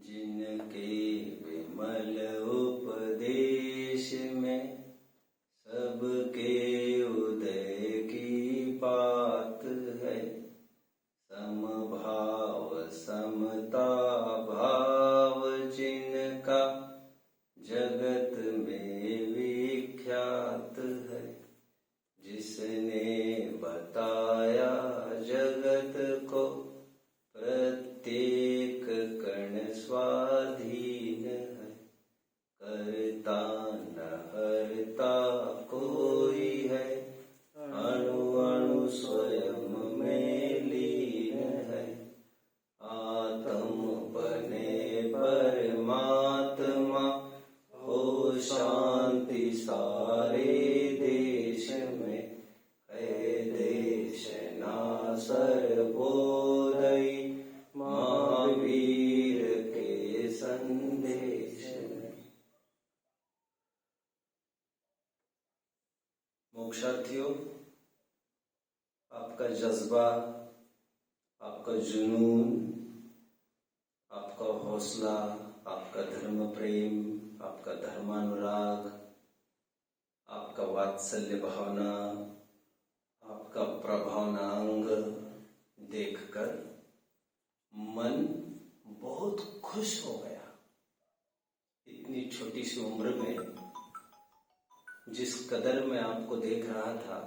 जिनके विमल उपदेश में सबके उदय की बात है। समभाव समता भाव जिनका जगत में विख्यात है। जिसने बताया जगत को प्रत्येक कण स्वाधीन है। करता न हरता कोई है, अणु अणु स्वयं में लीन है। आत्म बने परमात्मा हो शांति सारे देश में है। देश ना सर्वोदयी महावीर के संदेश में। मोक्षार्थियों, आपका जज्बा, आपका जुनून, आपका हौसला, आपका धर्म प्रेम, आपका धर्मानुराग, आपका वात्सल्य भावना, आपका प्रभावनांग देखकर मन बहुत खुश हो गया। इतनी छोटी सी उम्र में जिस कदर मैं आपको देख रहा था,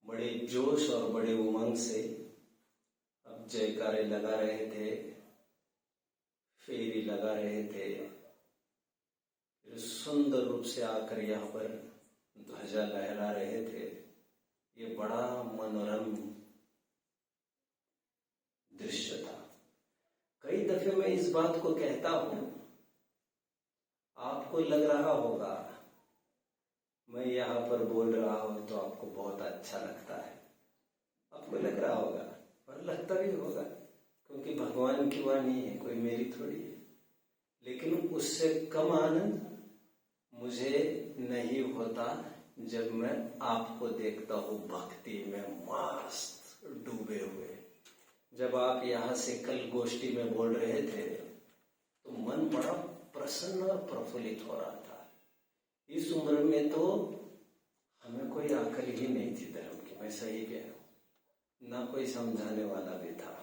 बड़े जोश और बड़े उमंग से अब जयकारे लगा रहे थे, फेरी लगा रहे थे, फिर सुंदर रूप से आकर यहाँ पर ध्वजा लहरा रहे थे। ये बड़ा मनोरम दृश्य था। कई दफे मैं इस बात को कहता हूं, आपको लग रहा होगा मैं यहाँ पर बोल रहा हूं तो आपको बहुत अच्छा लगता है, आपको लग रहा होगा और लगता भी होगा, क्योंकि भगवान की वाणी है, कोई मेरी थोड़ी है। लेकिन उससे कम आनंद मुझे नहीं होता जब मैं आपको देखता हूं भक्ति में मस्त डूबे हुए। जब आप यहाँ से कल गोष्ठी में बोल रहे थे तो मन बड़ा प्रसन्न और प्रफुल्लित हो रहा था। इस उम्र में तो हमें कोई अकल ही नहीं थी धर्म की, मैं सही कह रहा हूं, ना कोई समझाने वाला भी था।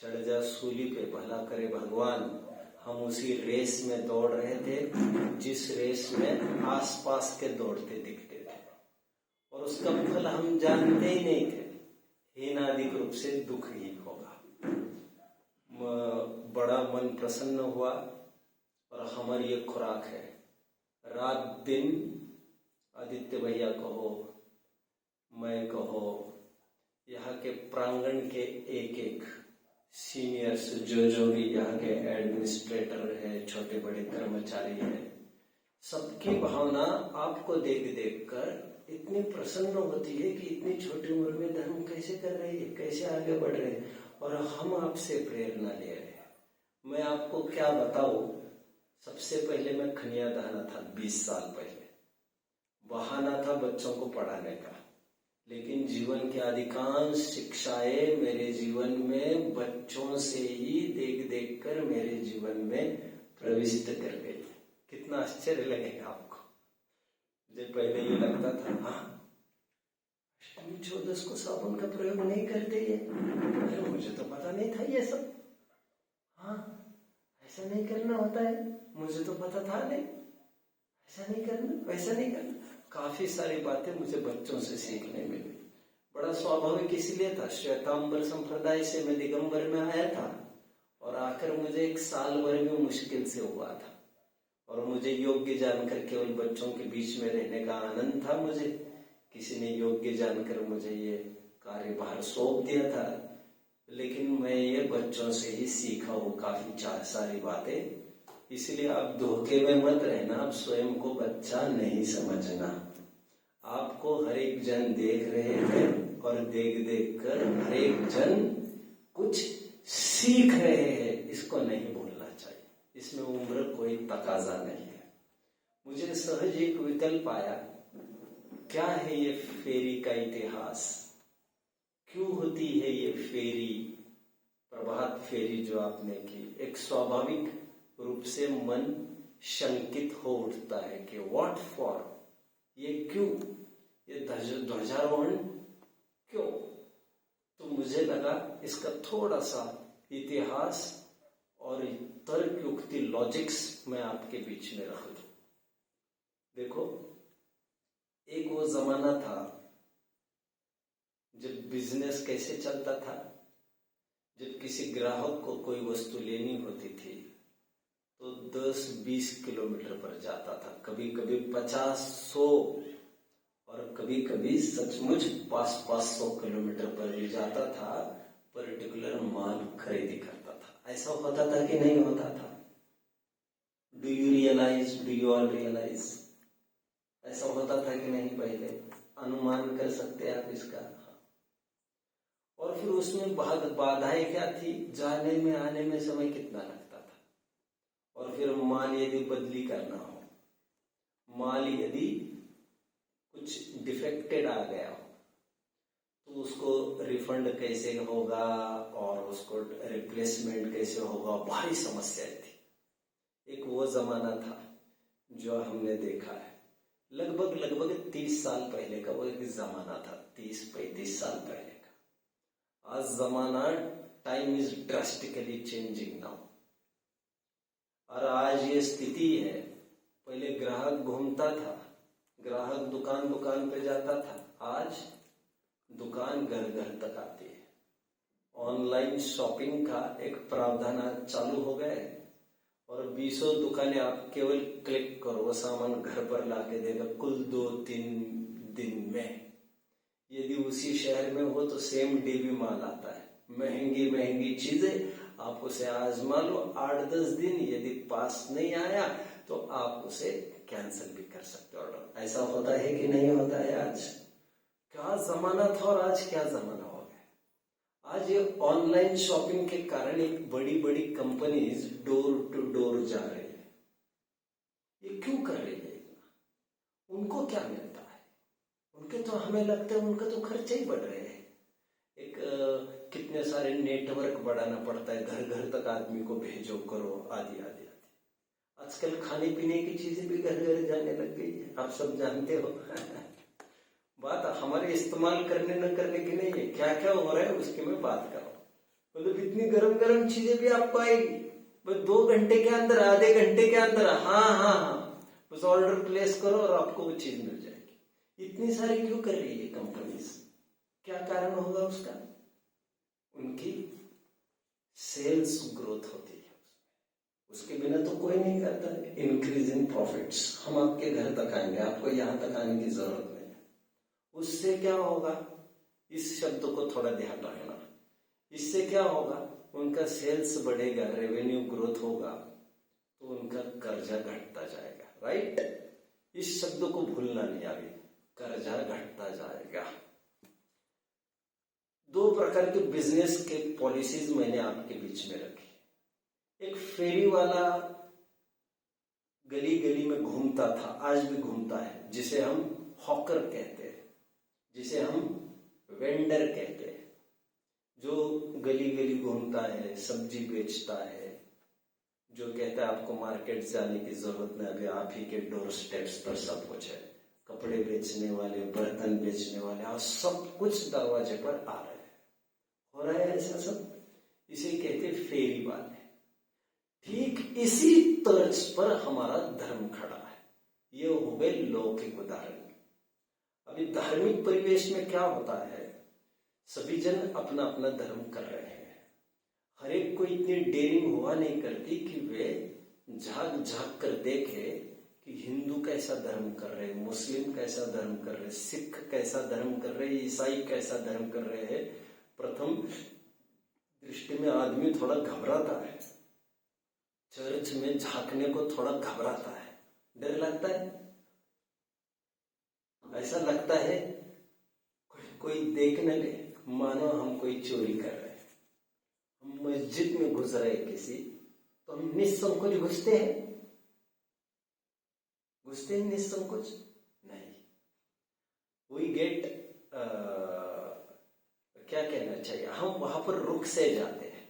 चढ़ जा सूली पे भला करे भगवान, हम उसी रेस में दौड़ रहे थे जिस रेस में आसपास के दौड़ते दिखते थे, और उसका फल हम जानते ही नहीं थे। हीनादिक रूप से दुख ही होगा। बड़ा मन प्रसन्न हुआ, और हमारी ये खुराक है, रात दिन आदित्य भैया कहो, मैं कहो, यहाँ के प्रांगण के एक एक सीनियर्स जो भी यहाँ के एडमिनिस्ट्रेटर है, छोटे बड़े कर्मचारी है, सबकी भावना आपको देख देख कर इतनी प्रसन्न होती है कि इतनी छोटी उम्र में धर्म कैसे कर रही है, कैसे आगे बढ़ रहे हैं, और हम आपसे प्रेरणा ले रहे हैं। मैं आपको क्या बताऊं, सबसे पहले मैं खनिया दहाना था 20 साल पहले, बहाना था बच्चों को पढ़ाने का, लेकिन जीवन की अधिकांश शिक्षाएं मेरे जीवन में बच्चों से ही देख देख कर मेरे जीवन में प्रविष्ट कर गई। कितना आश्चर्य लगेगा आपको। मुझे पहले ये लगता था, हाँ अष्टमी चौदस को साबुन का प्रयोग नहीं करते ये, अरे मुझे तो पता नहीं था ये सब। हाँ ऐसा नहीं करना होता है, मुझे तो पता था नहीं, ऐसा नहीं करना, वैसा नहीं करना। काफी सारी बातें मुझे बच्चों से सीखने मिली। बड़ा स्वाभाविक इसलिए था, श्वेतांबर संप्रदाय से मैं दिगंबर में आया था, और आकर मुझे 1 साल भर में मुश्किल से हुआ था, और मुझे योग्य जानकर केवल बच्चों के बीच में रहने का आनंद था। मुझे किसी ने योग्य जानकर मुझे ये कार्यभार सौंप दिया था, लेकिन मैं ये बच्चों से ही सीखा हूँ काफी सारी बातें। इसलिए आप धोखे में मत रहना, आप स्वयं को बच्चा नहीं समझना। आपको हर एक जन देख रहे हैं, और देख देख कर हर एक जन कुछ सीख रहे हैं, इसको नहीं भूलना चाहिए। इसमें उम्र कोई तकाजा नहीं है। मुझे सहज एक विकल्प आया, क्या है ये फेरी का इतिहास, क्यों होती है ये फेरी, प्रभात बात फेरी जो आपने की, एक स्वाभाविक रूप से मन शंकित हो उठता है कि व्हाट फॉर, ये क्यों, ये ध्वजारोहण क्यों। तो मुझे लगा इसका थोड़ा सा इतिहास और तर्क युक्ति लॉजिक्स मैं आपके बीच में रख दूं। देखो, एक वो जमाना था जब बिजनेस कैसे चलता था, जब किसी ग्राहक को कोई वस्तु लेनी होती थी तो 10-20 किलोमीटर पर जाता था, कभी कभी 50-100 और कभी कभी सचमुच 500 किलोमीटर पर भी जाता था, पर्टिकुलर माल खरीदी करता था। ऐसा होता था कि नहीं होता था? डू यू ऑल रियलाइज ऐसा होता था कि नहीं? पहले अनुमान कर सकते हैं आप इसका? और फिर उसमें बाधाएं क्या थी? जाने में आने में समय कितना लगता था, और फिर माल यदि बदली करना हो, माल यदि कुछ डिफेक्टेड आ गया हो तो उसको रिफंड कैसे होगा और उसको रिप्लेसमेंट कैसे होगा, भारी समस्याएं थी। एक वो जमाना था जो हमने देखा है, लगभग 30 साल पहले का वो एक जमाना था, 30-35 साल पहले का। आज जमाना, time is drastically changing now, और आज ये स्थिति है, पहले ग्राहक घूमता था, ग्राहक दुकान पे जाता था, आज दुकान घर तक आती है। ऑनलाइन शॉपिंग का एक प्रावधान आज चालू हो गया है, और 20 दुकानें आप केवल क्लिक करो, वो सामान घर पर लाके देगा, कुल 2-3 दिन में। यदि उसी शहर में हो तो सेम डे भी माल आता है। महंगी चीजें आप उसे आजमा लो 8-10 दिन, यदि पास नहीं आया तो आप उसे कैंसिल भी कर सकते हो ऑर्डर। ऐसा होता है कि नहीं होता है? आज क्या जमाना था और आज क्या जमाना हो गया। आज ये ऑनलाइन शॉपिंग के कारण एक बड़ी कंपनीज डोर टू डोर जा रही है। ये क्यों कर रही है इतना? उनको क्या मिलता है? उनके तो, हमें लगता है उनका तो खर्चे ही बढ़ रहे हैं। एक कितने सारे नेटवर्क बढ़ाना पड़ता है, घर तक आदमी को भेजो, करो, आदि। आजकल खाने पीने की चीजें भी घर जाने लग गई है, आप सब जानते हो। बात हमारे इस्तेमाल करने न करने की नहीं है, क्या क्या हो रहा है उसकी मैं बात कर रहा हूँ। मतलब इतनी गरम चीजें भी आपको आएगी, बस 2 घंटे के अंदर, आधे घंटे के अंदर, हाँ, बस ऑर्डर प्लेस करो और आपको वो चीज मिल जाएगी। इतनी सारी क्यों कर रही है कंपनीज? क्या कारण होगा उसका? उनकी सेल्स ग्रोथ होती है, उसके बिना तो कोई नहीं करता। इंक्रीज इन प्रॉफिट्स, हम आपके घर तक आएंगे, आपको यहां तक आने की जरूरत नहीं। उससे क्या होगा? इस शब्द को थोड़ा ध्यान रखना। इससे क्या होगा? उनका सेल्स बढ़ेगा, रेवेन्यू ग्रोथ होगा, तो उनका कर्जा घटता जाएगा। राइट? इस शब्द को भूलना नहीं, अभी कर्जा घटता जाएगा। 2 प्रकार के बिजनेस के पॉलिसीज मैंने आपके बीच में रखी। एक फेरी वाला गली में घूमता था, आज भी घूमता है, जिसे हम हॉकर कहते हैं, जिसे हम वेंडर कहते हैं, जो गली घूमता है, सब्जी बेचता है, जो कहता है आपको मार्केट जाने की जरूरत नहीं, अभी आप ही के डोर स्टेप्स पर सब कुछ है। कपड़े बेचने वाले, बर्तन बेचने वाले, और सब कुछ दरवाजे पर आ रहे हैं, हो रहा है ऐसा सब। इसे कहते फेरी वाले। ठीक इसी तर्ज पर हमारा धर्म खड़ा है। ये हो गए लौकिक उदाहरण। अभी धार्मिक परिवेश में क्या होता है? सभी जन अपना अपना धर्म कर रहे हैं। हर एक को इतनी डेयरिंग हुआ नहीं करती कि वे झांक कर देखे कि हिंदू कैसा धर्म कर रहे हैं, मुस्लिम कैसा धर्म कर रहे हैं, सिख कैसा धर्म कर रहे हैं, ईसाई कैसा धर्म कर रहे हैं। प्रथम दृष्टि में आदमी थोड़ा घबराता है, चर्च में झांकने को थोड़ा घबराता है, डर लगता है। ऐसा लगता है कोई देख न ले, मानो हम कोई चोरी कर रहे हैं। हम मस्जिद में घुस रहे किसी, तो हम निसंकोच घुसते हैं निसंकोच नहीं। वी गेट, क्या कहना चाहिए, हम वहां पर रुख से जाते हैं।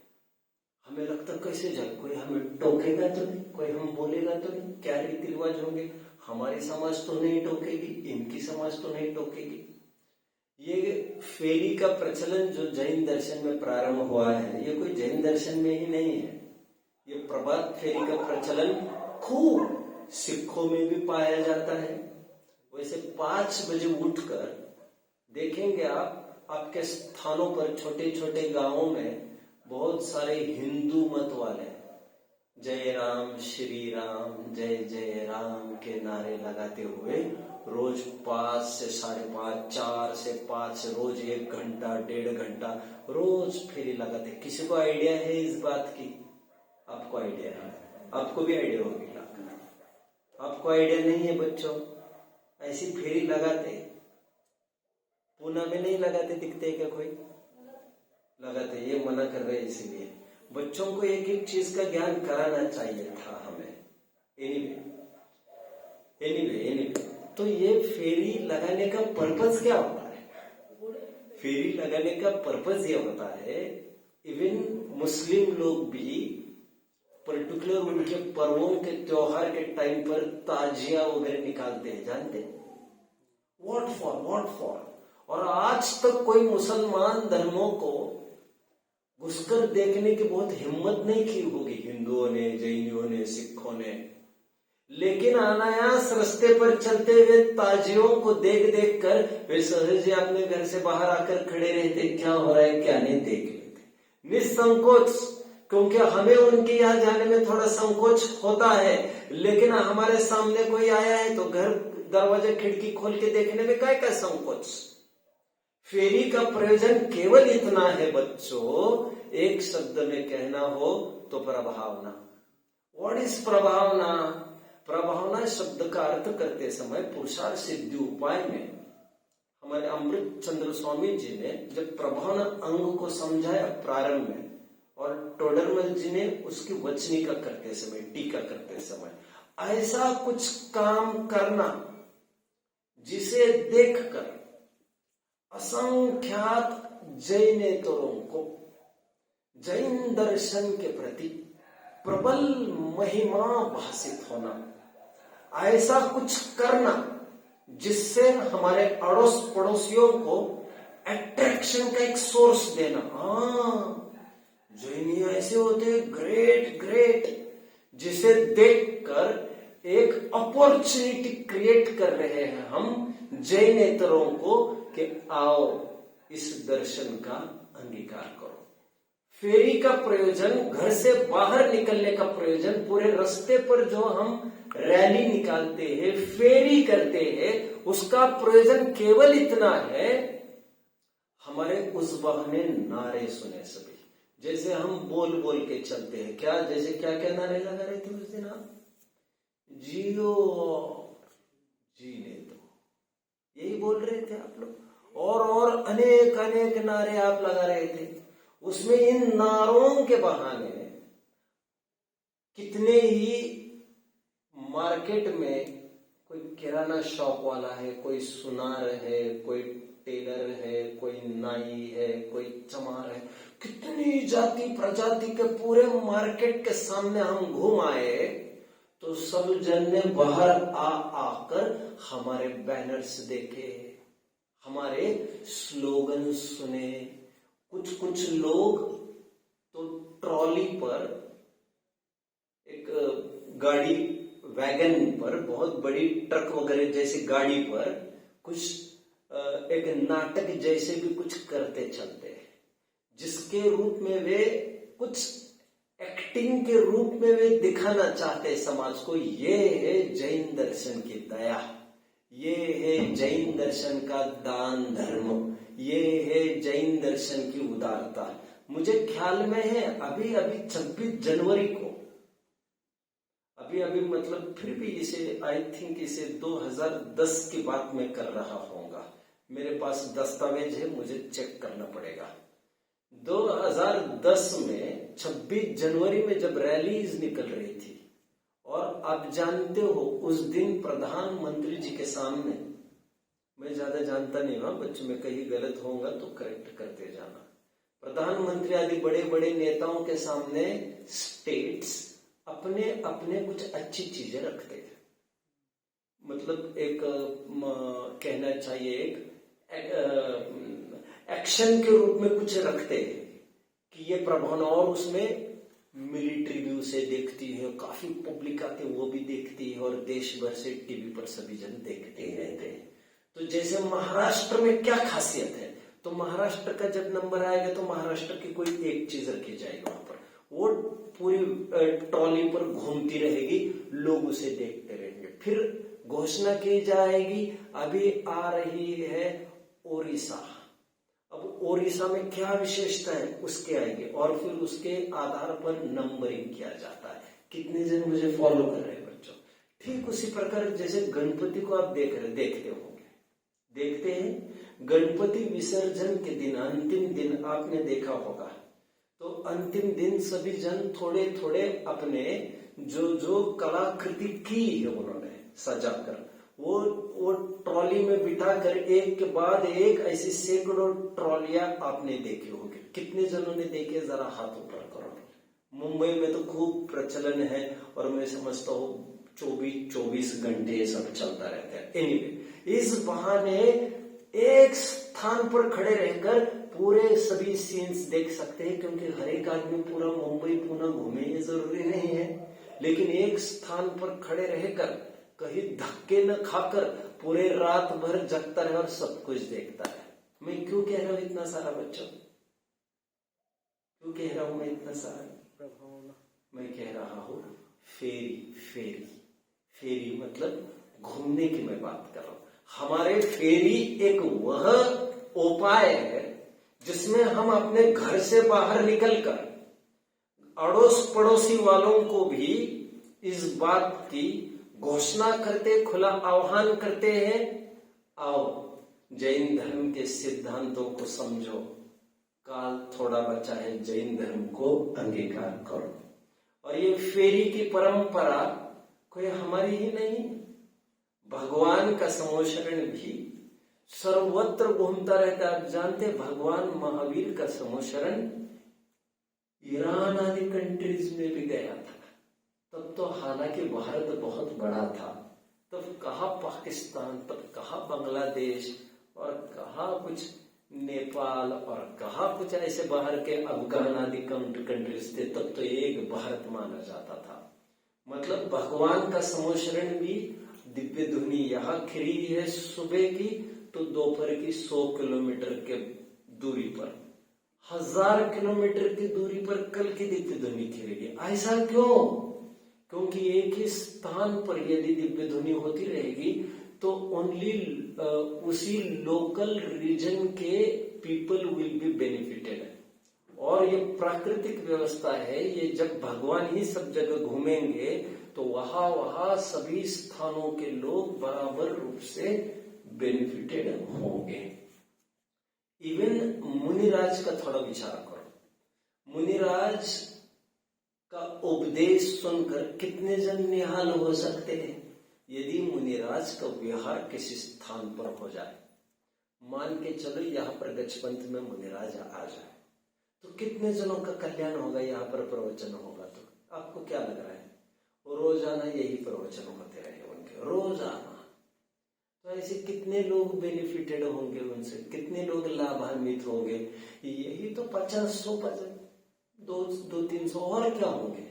हमें लगता कैसे जाए, कोई हमें टोकेगा तो नहीं, कोई हम बोलेगा तो नहीं, क्या रीति रिवाज होंगे, हमारी समाज तो नहीं टोकेगी, इनकी समाज तो नहीं टोकेगी। ये फेरी का प्रचलन जो जैन दर्शन में प्रारंभ हुआ है, ये कोई जैन दर्शन में ही नहीं है। ये प्रभात फेरी का प्रचलन खूब सिखों में भी पाया जाता है। वैसे 5 बजे उठकर देखेंगे आप, आपके स्थानों पर छोटे छोटे गांवों में बहुत सारे हिंदू मत वाले जय राम श्री राम जय जय राम के नारे लगाते हुए रोज 5 से 5:30, 4 से 5 रोज 1 घंटा 1.5 घंटा रोज फेरी लगाते। किसी को आइडिया है इस बात की? आपको आइडिया है? आपको भी आइडिया होगी ना? आपको आइडिया नहीं है बच्चों? ऐसी फेरी लगाते, पूना में नहीं लगाते, दिखते क्या कोई? लगाते, ये मना कर रहे हैं। इसीलिए बच्चों को एक एक चीज का ज्ञान कराना चाहिए था हमें। एनीवे तो ये फेरी लगाने का पर्पस क्या होता है? फेरी लगाने का पर्पस ये होता है, इवन मुस्लिम लोग भी पर्टिकुलर उनके पर्वों के त्योहार के टाइम पर ताजिया वगैरह निकालते हैं, जानते हैं? What for? और आज तक कोई मुसलमान धर्मों को घुसकर देखने की बहुत हिम्मत नहीं की होगी, हिंदुओं ने, जैनियों ने, सिखों ने। लेकिन अनायास रास्ते पर चलते हुए ताजियों को देख देख कर वे सहज अपने घर से बाहर आकर खड़े रहते, क्या हो रहा है क्या नहीं देख लेते निसंकोच। क्योंकि हमें उनके यहाँ जाने में थोड़ा संकोच होता है, लेकिन हमारे सामने कोई आया है तो घर दरवाजा खिड़की खोल के देखने में क्या संकोच। फेरी का प्रयोजन केवल इतना है बच्चों, एक शब्द में कहना हो तो प्रभावना। What is प्रभावना? प्रभावना शब्द का अर्थ करते समय पुरुषार्थ सिद्धि उपाय में हमारे अमृत चंद्र स्वामी जी ने जब प्रभावना अंग को समझाया प्रारंभ में, और टोडरमल जी ने उसकी वचनिका करते समय, टीका करते समय, ऐसा कुछ काम करना जिसे देखकर असंख्यात जैनेतरों को जैन दर्शन के प्रति प्रबल महिमा भासित होना, ऐसा कुछ करना जिससे हमारे अड़ोस पड़ोसियों को अट्रैक्शन का एक सोर्स देना। जैनी ऐसे होते ग्रेट, जिसे देखकर एक अपॉर्चुनिटी क्रिएट कर रहे हैं हम जैनेतरों को कि आओ इस दर्शन का अंगीकार करो। फेरी का प्रयोजन, घर से बाहर निकलने का प्रयोजन, पूरे रास्ते पर जो हम रैली निकालते हैं, फेरी करते हैं, उसका प्रयोजन केवल इतना है, हमारे उस बहाने नारे सुने सभी। जैसे हम बोल बोल के चलते हैं, क्या जैसे क्या नारे लगा रहे थे उस दिन आप? जियो जीने दो, यही बोल रहे थे आप लोग। और अनेक नारे आप लगा रहे थे। उसमें इन नारों के बहाने कितने ही मार्केट में कोई किराना शॉप वाला है, कोई सुनार है, कोई टेलर है, कोई नाई है, कोई चमार है, कितनी जाति प्रजाति के पूरे मार्केट के सामने हम घूम आए तो सब जन ने बाहर आकर हमारे बैनर्स देखे, हमारे स्लोगन सुने। कुछ लोग तो ट्रॉली पर, एक गाड़ी वैगन पर, बहुत बड़ी ट्रक वगैरह जैसी गाड़ी पर कुछ एक नाटक जैसे भी कुछ करते चलते हैं, जिसके रूप में वे कुछ एक्टिंग के रूप में वे दिखाना चाहते हैं समाज को, ये है जैन दर्शन की दया, ये है जैन दर्शन का दान धर्म, ये है जैन दर्शन की उदारता। मुझे ख्याल में है अभी 26 जनवरी को, अभी मतलब फिर भी इसे आई थिंक इसे 2010 की बात में कर रहा होगा, मेरे पास दस्तावेज है, मुझे चेक करना पड़ेगा। 2010 में 26 जनवरी में जब रैलीज निकल रही थी, और आप जानते हो उस दिन प्रधानमंत्री जी के सामने, मैं ज्यादा जानता नहीं हूं बच्चों में, कहीं गलत होगा तो करेक्ट करते जाना, प्रधानमंत्री आदि बड़े बड़े नेताओं के सामने स्टेट्स अपने अपने कुछ अच्छी चीजें रखते थे। मतलब एक कहना चाहिए एक एक्शन के रूप में कुछ रखते हैं कि ये प्रभावना, और उसमें मिलिट्री भी उसे देखती है, काफी पब्लिक आती है वो भी देखती है, और देश भर से टीवी पर सभी जन देखते ही रहते हैं। तो जैसे महाराष्ट्र में क्या खासियत है, तो महाराष्ट्र का जब नंबर आएगा तो महाराष्ट्र की कोई एक चीज रखी जाएगी वहां पर, वो पूरी ट्रॉली पर घूमती रहेगी, लोग उसे देखते रहेंगे। फिर घोषणा की जाएगी अभी आ रही है ओडिशा, अब ओडिशा में क्या विशेषता है उसके आएंगे, और फिर उसके आधार पर नंबरिंग किया जाता है। कितने जन मुझे फॉलो कर रहे हैं बच्चों? ठीक उसी प्रकार जैसे गणपति को आप देखते होंगे, देखते हैं गणपति विसर्जन के दिन, अंतिम दिन आपने देखा होगा, तो अंतिम दिन सभी जन थोड़े थोड़े अपने जो कलाकृति की है उन्होंने सजाकर, वो ट्रॉली में बिठाकर एक के बाद एक ऐसी सैकड़ों ट्रॉलियां आपने देखी होगी। कितने जनों ने देखे, जरा हाथ ऊपर करो। मुंबई में तो खूब प्रचलन है, और मैं समझता हूँ 24 घंटे ये सब चलता रहता है। एनीवे, इस बहाने एक स्थान पर खड़े रहकर पूरे सभी सीन्स देख सकते हैं, क्योंकि हर एक आदमी पूरा मुंबई पुणे घूमे ये जरूरी नहीं है, लेकिन एक स्थान पर खड़े रहकर कहीं धक्के न खाकर पूरे रात भर जगता है और सब कुछ देखता है। मैं क्यों कह रहा हूं इतना सारा बच्चों, क्यों कह रहा हूं मैं इतना सारा? मैं कह रहा हूं फेरी मतलब घूमने की मैं बात कर रहा हूं। हमारे फेरी एक वह उपाय है जिसमें हम अपने घर से बाहर निकलकर अड़ोस पड़ोसी वालों को भी इस बात की घोषणा करते, खुला आह्वान करते हैं, आओ जैन धर्म के सिद्धांतों को समझो, काल थोड़ा बचा है, जैन धर्म को अंगीकार करो। और ये फेरी की परंपरा कोई हमारी ही नहीं, भगवान का समोशरण भी सर्वत्र घूमता रहता है। आप जानते भगवान महावीर का समोशरण ईरान आदि कंट्रीज में भी गया था। तब तो हालांकि भारत बहुत बड़ा था, तब कहा पाकिस्तान, तब कहा बांग्लादेश, और कहा कुछ नेपाल, और कहा कुछ ऐसे बाहर के अफगान आदि कंट्रीज थे। तब तो एक भारत माना जाता था। मतलब भगवान का समोशरण भी दिव्य ध्वनि यहाँ खिरी है सुबह की, तो दोपहर की 100 किलोमीटर के दूरी पर, 1000 किलोमीटर की दूरी पर कल की दिव्य ध्वनि खिलेगी। ऐसा क्यों? क्योंकि एक ही स्थान पर यदि दिव्य ध्वनि होती रहेगी तो ओनली उसी लोकल रीजन के पीपल विल बी बेनिफिटेड। और ये प्राकृतिक व्यवस्था है, ये जब भगवान ही सब जगह घूमेंगे तो वहां सभी स्थानों के लोग बराबर रूप से बेनिफिटेड होंगे। इवन मुनिराज का थोड़ा विचार करो। मुनिराज का उपदेश सुनकर कितने जन निहाल हो सकते हैं? यदि मुनिराज का विहार किसी स्थान पर हो जाए, मान के चलो यहाँ पर गजपंत में मुनिराज आ जाए, तो कितने जनों का कल्याण होगा? यहाँ पर प्रवचन होगा तो आपको क्या लग रहा है? रोजाना यही प्रवचन होते रहे उनके, रोजाना। तो ऐसे कितने लोग बेनिफिटेड होंगे उनसे, कितने लोग लाभान्वित होंगे? यही तो 50-100 200-300 और क्या होंगे।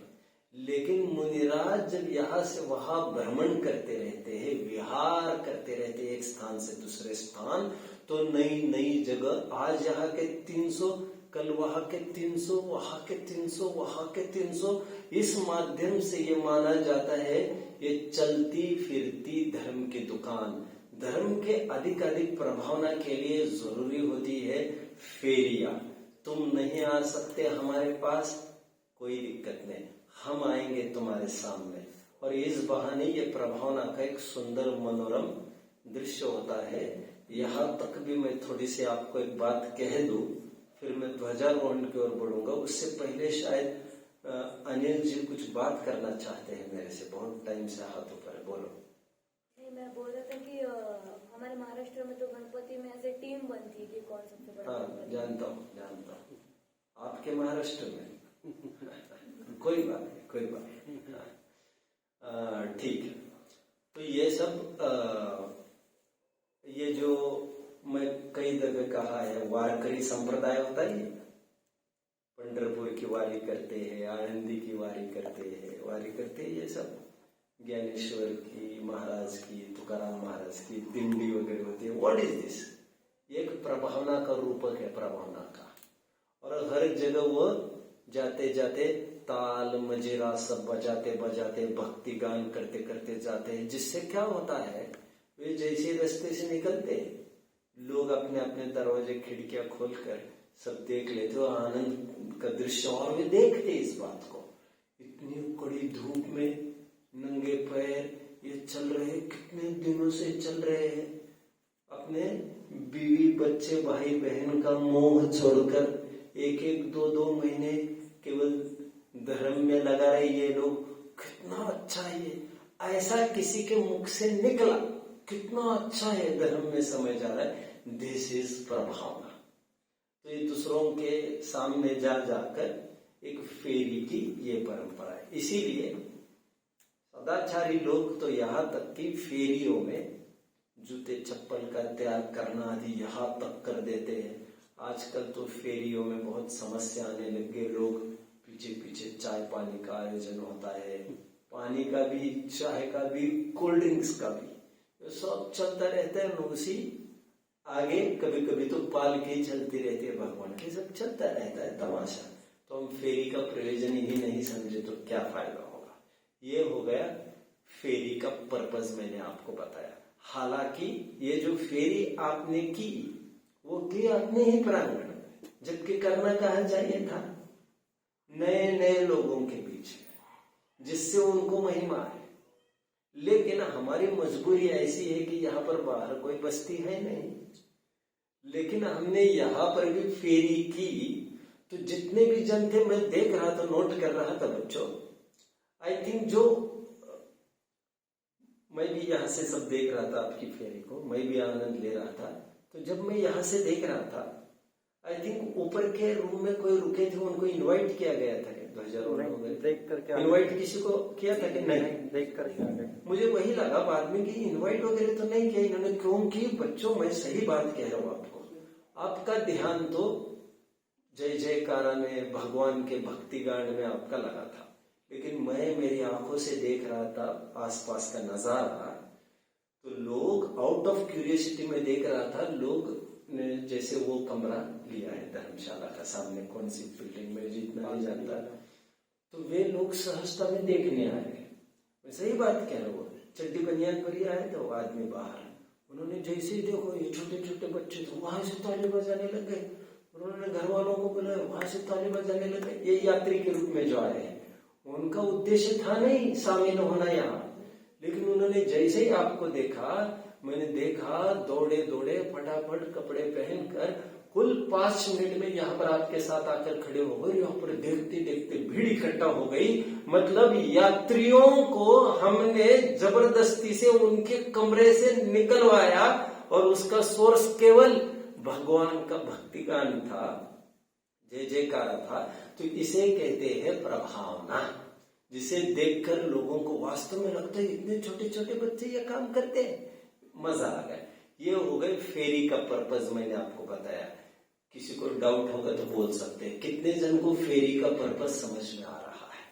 लेकिन मुनिराज जब यहाँ से वहां भ्रमण करते रहते हैं, विहार करते रहते हैं एक स्थान से दूसरे स्थान, तो नई नई जगह, आज यहाँ के 300, कल वहां के 300, वहां के 300, वहां के 300। इस माध्यम से ये माना जाता है ये चलती फिरती धर्म की दुकान। धर्म के अधिक प्रभावना के लिए जरूरी होती है फेरिया। तुम नहीं आ सकते हमारे पास, कोई दिक्कत नहीं, हम आएंगे तुम्हारे सामने। और इस बहाने ये प्रभावना का एक सुंदर मनोरम दृश्य होता है। यहाँ तक भी मैं थोड़ी सी आपको एक बात कह दूं, फिर मैं ध्वजारोहण की ओर बढ़ूंगा। उससे पहले शायद अनिल जी कुछ बात करना चाहते हैं मेरे से, बहुत टाइम से हाथ ऊपर है, बोलो। नहीं, मैं बोल रहा था कि हमारे महाराष्ट्र में तो गणपति में ऐसे टीम बनती है कि कौन सबसे बड़ा। हाँ, जानता हूँ। आपके महाराष्ट्र में कोई बात नहीं, कोई बात नहीं, ठीक है। तो ये सब ये जो मैं कई दफे कहा है, वारकरी संप्रदाय होता है, पंढरपुर की वारी करते हैं, आनंदी की वारी करते हैं, ये सब ज्ञानेश्वर की, महाराज की, तुकाराम महाराज की दिंडी वगैरह होती है। What is this? एक प्रभावना का रूपक है, प्रभावना का। और हर जगह वो जाते जाते ताल मजीरा सब बजाते बजाते भक्ति गान करते करते जाते हैं, जिससे क्या होता है, वे जैसे रास्ते से निकलते लोग अपने अपने दरवाजे खिड़कियां खोलकर सब देख लेते हो, आनंद का दृश्य। और वे देखते इस बात को, इतनी कड़ी धूप में नंगे पैर ये चल रहे, कितने दिनों से चल रहे हैं, अपने बीवी बच्चे भाई बहन का मोह छोड़कर एक एक दो दो महीने केवल धर्म में लगा रहे ये लोग। कितना अच्छा है ये, ऐसा किसी के मुख से निकला, कितना अच्छा है, धर्म में समय जा रहा है। दिस इज प्रभावना। तो ये दूसरों के सामने जा जाकर एक फेरी की ये परंपरा है। इसीलिए सदाचारी लोग तो यहाँ तक कि फेरियों में जूते चप्पल का त्याग करना आदि यहाँ तक कर देते हैं। आजकल तो फेरियों में बहुत समस्या आने लग गए, लोग पीछे पीछे चाय पानी का आयोजन होता है, पानी का भी, चाय का भी, कोल्ड ड्रिंक्स का भी, तो सब चलता रहता है। उसी आगे कभी कभी तो पालकी चलती रहती है भगवान की, सब चलता रहता है तमाशा। तो हम फेरी का प्रयोजन ही नहीं समझे तो क्या फायदा होगा। ये हो गया फेरी का पर्पस, मैंने आपको बताया। हालांकि ये जो फेरी आपने की वो की अपने ही प्रांगण में, जबकि करना कहाँ चाहिए था, नए नए लोगों के बीच में, जिससे उनको महिमा है। लेकिन हमारी मजबूरी ऐसी है कि यहाँ पर बाहर कोई बस्ती है नहीं, लेकिन हमने यहाँ पर भी फेरी की। तो जितने भी जन थे, मैं देख रहा था, नोट कर रहा था बच्चों, आई थिंक जो मैं भी यहाँ से सब देख रहा था आपकी फेरी को, मैं भी आनंद ले रहा था। तो जब मैं यहाँ से देख रहा था, आई थिंक ऊपर के रूम में कोई रुके थे, उनको इनवाइट किया गया था, देख करके इनवाइट किसी को किया था कि नहीं? देख करके मुझे वही लगा बाद में कि इनवाइट वगैरह तो नहीं किया इन्होंने। क्योंकि बच्चों, मैं सही बात कह रहा हूँ आपको, आपका ध्यान तो जय जयकारा में, भगवान के भक्ति गान में आपका लगा था, लेकिन मैं मेरी आंखों से देख रहा था आसपास का नजारा। तो लोग आउट ऑफ क्यूरियोसिटी में देख रहा था, लोग ने जैसे वो कमरा लिया है धर्मशाला का, सामने कौन सी बिल्डिंग में, जितना नहीं जानता, तो वे लोग सहजता में देखने आए। मैं सही बात कह रहा हूँ, चड्डी बनियान पर ही आए थे वो आदमी बाहर। उन्होंने जैसे ही देखो ये छोटे छोटे बच्चे थे, वहां से ताली बजाने लग गए। उन्होंने घर वालों को बुलाया, वहां से ताली बजाने लग गए। ये यात्री के रूप में जो आए हैं, उनका उद्देश्य था नहीं शामिल होना यहाँ, लेकिन उन्होंने जैसे ही आपको देखा, मैंने देखा दौड़े दौड़े फटाफट कपड़े पहनकर कुल 5 मिनट में यहाँ पर आपके साथ आकर खड़े हो गए। यहाँ पर देखते देखते भीड़ इकट्ठा हो गई। मतलब यात्रियों को हमने जबरदस्ती से उनके कमरे से निकलवाया, और उसका सोर्स केवल भगवान का भक्ति गान था, जय जयकार था। तो इसे कहते हैं प्रभावना, जिसे देखकर लोगों को वास्तव में लगता है इतने छोटे छोटे बच्चे ये काम करते हैं, मजा आ गया। ये हो गए फेरी का पर्पस, मैंने आपको बताया। किसी को डाउट होगा तो बोल सकते हैं। कितने जन को फेरी का पर्पस समझ में आ रहा है?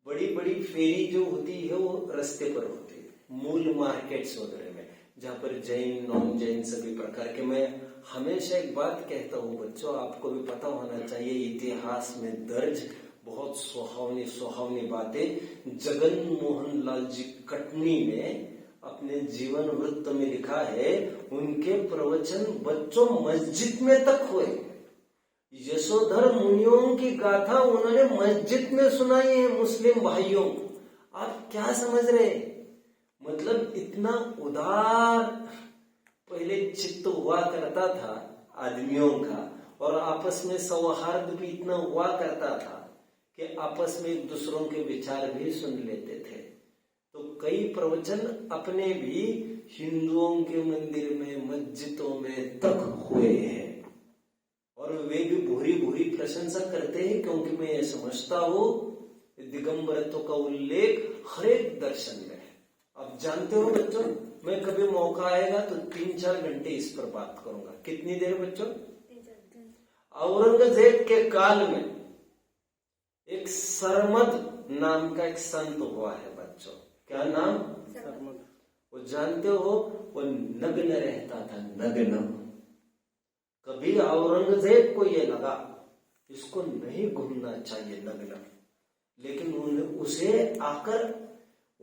बड़ी बड़ी फेरी जो होती है वो रास्ते पर होती है, मूल मार्केट्स वगैरह में, जहाँ पर जैन नॉन जैन सभी प्रकार के। मैं हमेशा एक बात कहता हूँ बच्चों, आपको भी पता होना चाहिए, इतिहास में दर्ज बहुत सुहावनी सुहावनी बातें जगन मोहन लाल जी कटनी ने अपने जीवन वृत्त में लिखा है। उनके प्रवचन बच्चों मस्जिद में तक हुए। यशोधर मुनियों की गाथा उन्होंने मस्जिद में सुनाई है मुस्लिम भाइयों को। आप क्या समझ रहे? मतलब इतना उदार पहले चित्त हुआ करता था आदमियों का, और आपस में सौहार्द भी इतना हुआ करता था कि आपस में एक दूसरों के विचार भी सुन लेते थे। तो कई प्रवचन अपने भी हिंदुओं के मंदिर में, मस्जिदों में तक हुए हैं। और और वे भी भूरी भूरी प्रशंसा करते हैं, क्योंकि मैं ये समझता हूं दिगंबरत्व का उल्लेख हर एक दर्शन में है। आप जानते हो बच्चों, मैं कभी मौका आएगा तो 3-4 घंटे इस पर बात करूंगा। कितनी देर बच्चों? औरंगजेब के काल में एक सरमद नाम का एक संत हुआ है बच्चों। क्या नाम? सरमद। वो जानते हो, वो नग्न रहता था, नग्न। कभी औरंगजेब को ये लगा इसको नहीं घूमना चाहिए नग्न, लेकिन उसे आकर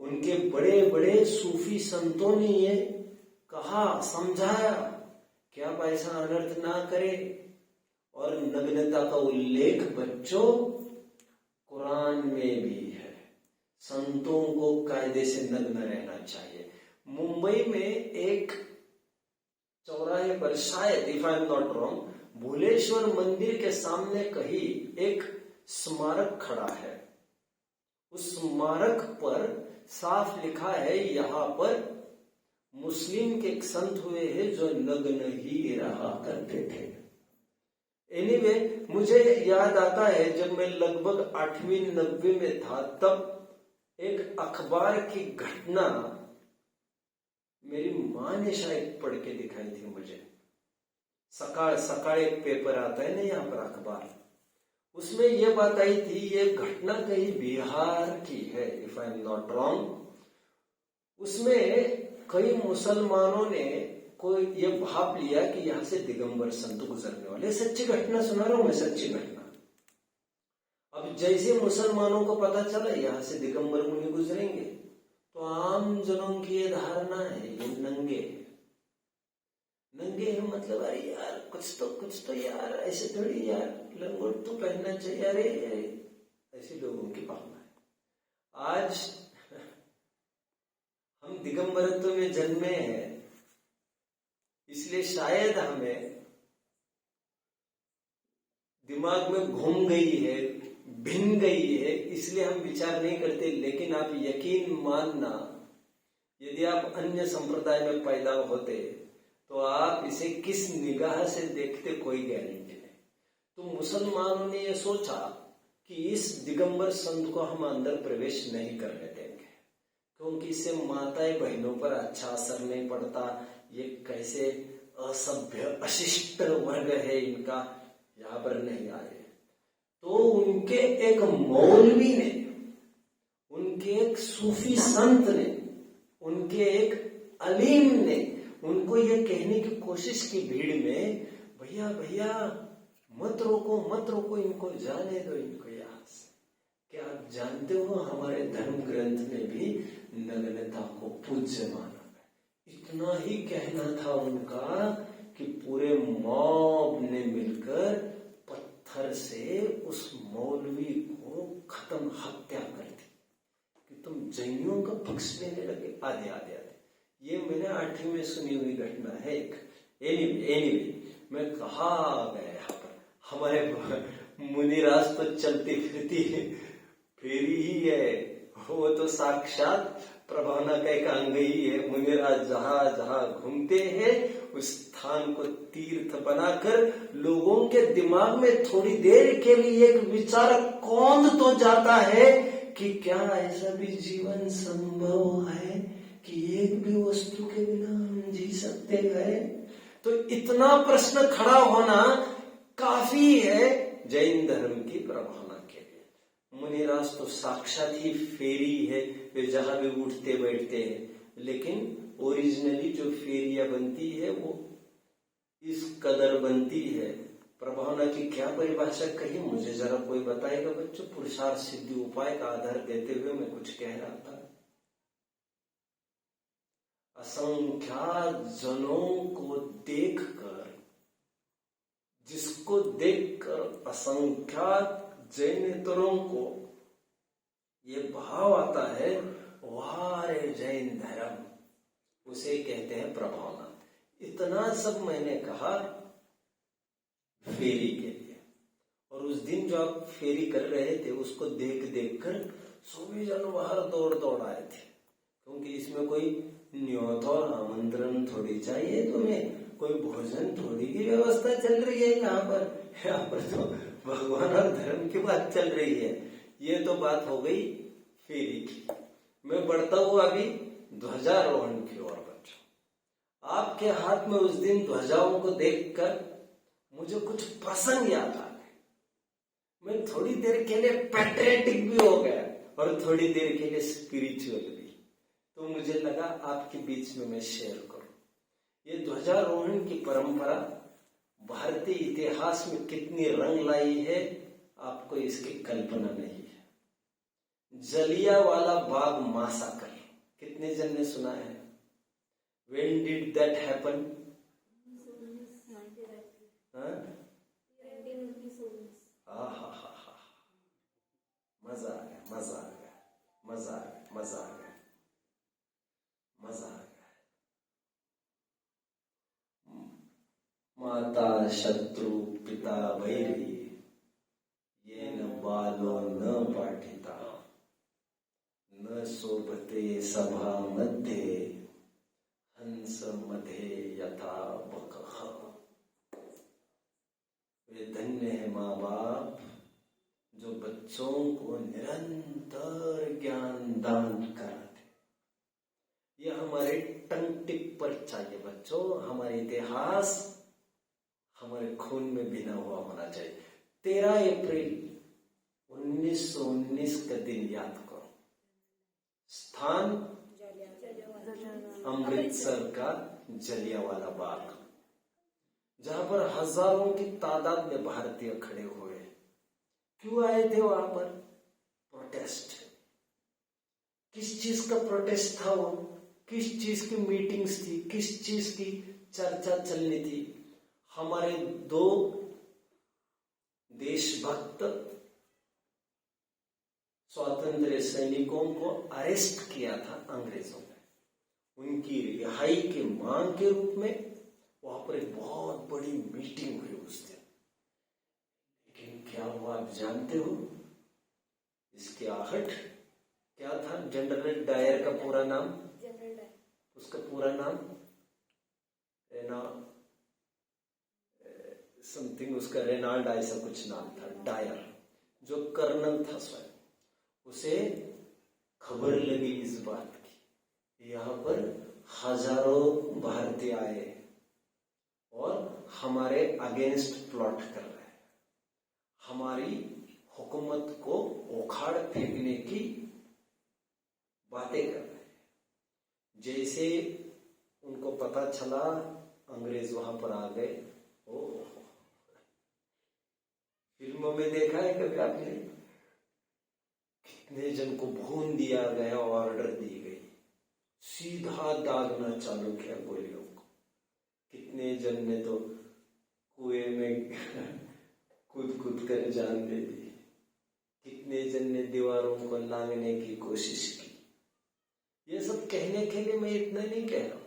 उनके बड़े बड़े सूफी संतों ने ये कहा, समझाया कि आप ऐसा अनर्थ ना करे। और नग्नता का उल्लेख बच्चों कुरान में भी है। संतों को कायदे से नग्न रहना चाहिए। मुंबई में एक चौराहे पर, शायद if I am not wrong, Bhuleshwar मंदिर के सामने कहीं एक स्मारक खड़ा है। उस स्मारक पर साफ लिखा है, यहाँ पर मुस्लिम के एक संत हुए हैं जो नग्न ही रहा करते थे। एनीवे, मुझे याद आता है जब मैं लगभग 8वीं-9वीं में था, तब एक अखबार की घटना मेरी माँ ने शायद पढ़ के दिखाई थी मुझे। सकाळ एक पेपर आता है ना यहाँ पर, अखबार, उसमें यह बात आई थी, ये घटना कहीं बिहार की है if I am not wrong. उसमें कई मुसलमानों ने कोई ये भाप लिया कि यहाँ से दिगंबर संत गुजरने वाले। सच्ची घटना सुना रहा हूं मैं, सच्ची घटना। अब जैसे मुसलमानों को पता चला यहाँ से दिगंबर मुनि गुजरेंगे, तो आम जनों की ये धारणा है ये नंगे नंगे है, मतलब अरे यार कुछ तो यार, ऐसे थोड़ी यार लंगोट तो पहनना चाहिए, अरे ऐसे लोगों की भावना है। आज हम दिगंबरत्व में जन्मे हैं, इसलिए शायद हमें दिमाग में घूम गई है, भिन्न गई है, इसलिए हम विचार नहीं करते। लेकिन आप यकीन मानना, यदि आप अन्य संप्रदाय में पैदा होते तो आप इसे किस निगाह से देखते, कोई गारंटी नहीं। तो मुसलमानों ने यह सोचा कि इस दिगंबर संत को हम अंदर प्रवेश नहीं करने देंगे, क्योंकि इससे माताएं बहनों पर अच्छा असर नहीं पड़ता। ये कैसे असभ्य अशिष्ट वर्ग है इनका, यहां पर नहीं आए। तो उनके एक मौलवी ने, उनके एक सूफी संत ने, उनके एक अलीम ने उनको ये कहने की कोशिश की भीड़ में, भैया भैया मत रोको इनको, जाने दो इनको यहाँ से। क्या आप जानते हो हमारे धर्म ग्रंथ में भी नग्नता को पूज्य माना है। इतना ही कहना था उनका कि पूरे मॉब ने मिलकर पत्थर से उस मौलवी को खत्म, हत्या कर दी कि तुम जैनियों का पक्ष लेने लगे। आधे ये मैंने 8वीं में सुनी हुई घटना है एक। एनीवे, मैं कहा गया यहाँ पर, हमारे मुनिराज तो चलती फिरती फेरी ही है, वो तो साक्षात प्रभावना का एक अंग ही है। मुनिराज जहां जहां घूमते हैं उस स्थान को तीर्थ बनाकर लोगों के दिमाग में थोड़ी देर के लिए एक विचार कौंध तो जाता है कि क्या ऐसा भी जीवन संभव है कि एक भी वस्तु के बिना हम जी सकते हैं। तो इतना प्रश्न खड़ा होना काफी है जैन धर्म की प्रभावना के लिए। मुनिराज तो साक्षात ही फेरी है, वे जहां भी उठते बैठते हैं, लेकिन ओरिजिनली जो फेरियां बनती है वो इस कदर बनती है। प्रभावना की क्या परिभाषा कही, मुझे जरा कोई बताएगा बच्चों? पुरुषार्थ सिद्धि उपाय का आधार देते हुए मैं कुछ कह रहा था। असंख्यात जनों को देखकर, जिसको देखकर असंख्यात जैनेतरों को ये भाव आता है, वाह रे जैन धर्म, उसे कहते हैं प्रभावना। इतना सब मैंने कहा फेरी के लिए। और उस दिन जो आप फेरी कर रहे थे उसको देख कर सभी जन बाहर दौड़ आए थे, क्योंकि इसमें कोई न्योत और आमंत्रण थोड़ी चाहिए तुम्हें, कोई भोजन थोड़ी की व्यवस्था चल रही है यहाँ पर, यहाँ पर तो भगवान और धर्म की बात चल रही है। ये तो बात हो गई फेरी की। मैं बढ़ता हूं अभी ध्वजारोहण की ओर बच्चों। आपके हाथ में उस दिन ध्वजाओं को देखकर मुझे कुछ प्रसंग याद आ गए। मैं थोड़ी देर के लिए पैट्रियटिक भी हो गया और थोड़ी देर के लिए स्पिरिचुअल भी। तो मुझे लगा आपके बीच में मैं शेयर करूं। ये ध्वजारोहण की परंपरा भारतीय इतिहास में कितनी रंग लाई है, आपको इसकी कल्पना नहीं है। जलियांवाला बाग मासाकर, कितने जन ने सुना है? When did that happen? मजा आ गया, मजा आ गया, मजा आ गया, मजा आ गया, मजा आ गया। माता शत्रु पिता वैरी, ये न बालो न पाठिता, न शोभते सभा मध्ये, हंस मधे यथा बकः। वे धन्य है माँ बाप जो बच्चों को निरंतर ज्ञान दान कराते। ये हमारे टंग टिप पर चाहिए बच्चों। हमारे इतिहास हमारे खून में बिना हुआ होना चाहिए। 13 अप्रैल 1919 का दिन याद करो। स्थान अमृतसर का जलियांवाला बाग, जहां पर हजारों की तादाद में भारतीय खड़े हुए। क्यों आए थे वहां पर? प्रोटेस्ट। किस चीज का प्रोटेस्ट था वो? किस चीज की मीटिंग्स थी? किस चीज की चर्चा चलनी थी? हमारे 2 देशभक्त स्वातंत्र्य सैनिकों को अरेस्ट किया था अंग्रेजों ने। उनकी रिहाई की मांग के रूप में वहां पर एक बहुत बड़ी मीटिंग हुई उस दिन। लेकिन क्या हुआ आप जानते हो? इसकी आहट क्या था? जनरल डायर का पूरा नाम, उसका पूरा नाम समथिंग, उसका रेनाल्ड ऐसा कुछ नाम था। डायर जो कर्नल था स्वयं, उसे खबर लगी इस बात की यहाँ पर हजारों भारतीय आए और हमारे अगेंस्ट प्लॉट कर रहे हैं, हमारी हुकूमत को उखाड़ फेंकने की बातें कर रहे हैं। जैसे उनको पता चला, अंग्रेज वहां पर आ गए। फिल्मों में देखा है कभी आपने? कितने जन को भून दिया गया, ऑर्डर दी गई, सीधा दागना चालू किया गोलियों को। कितने जन ने तो कुएं में कूद कर जान दे दी। कितने जन ने दीवारों को लांघने की कोशिश की। ये सब कहने के लिए मैं इतना नहीं कह रहा हूं।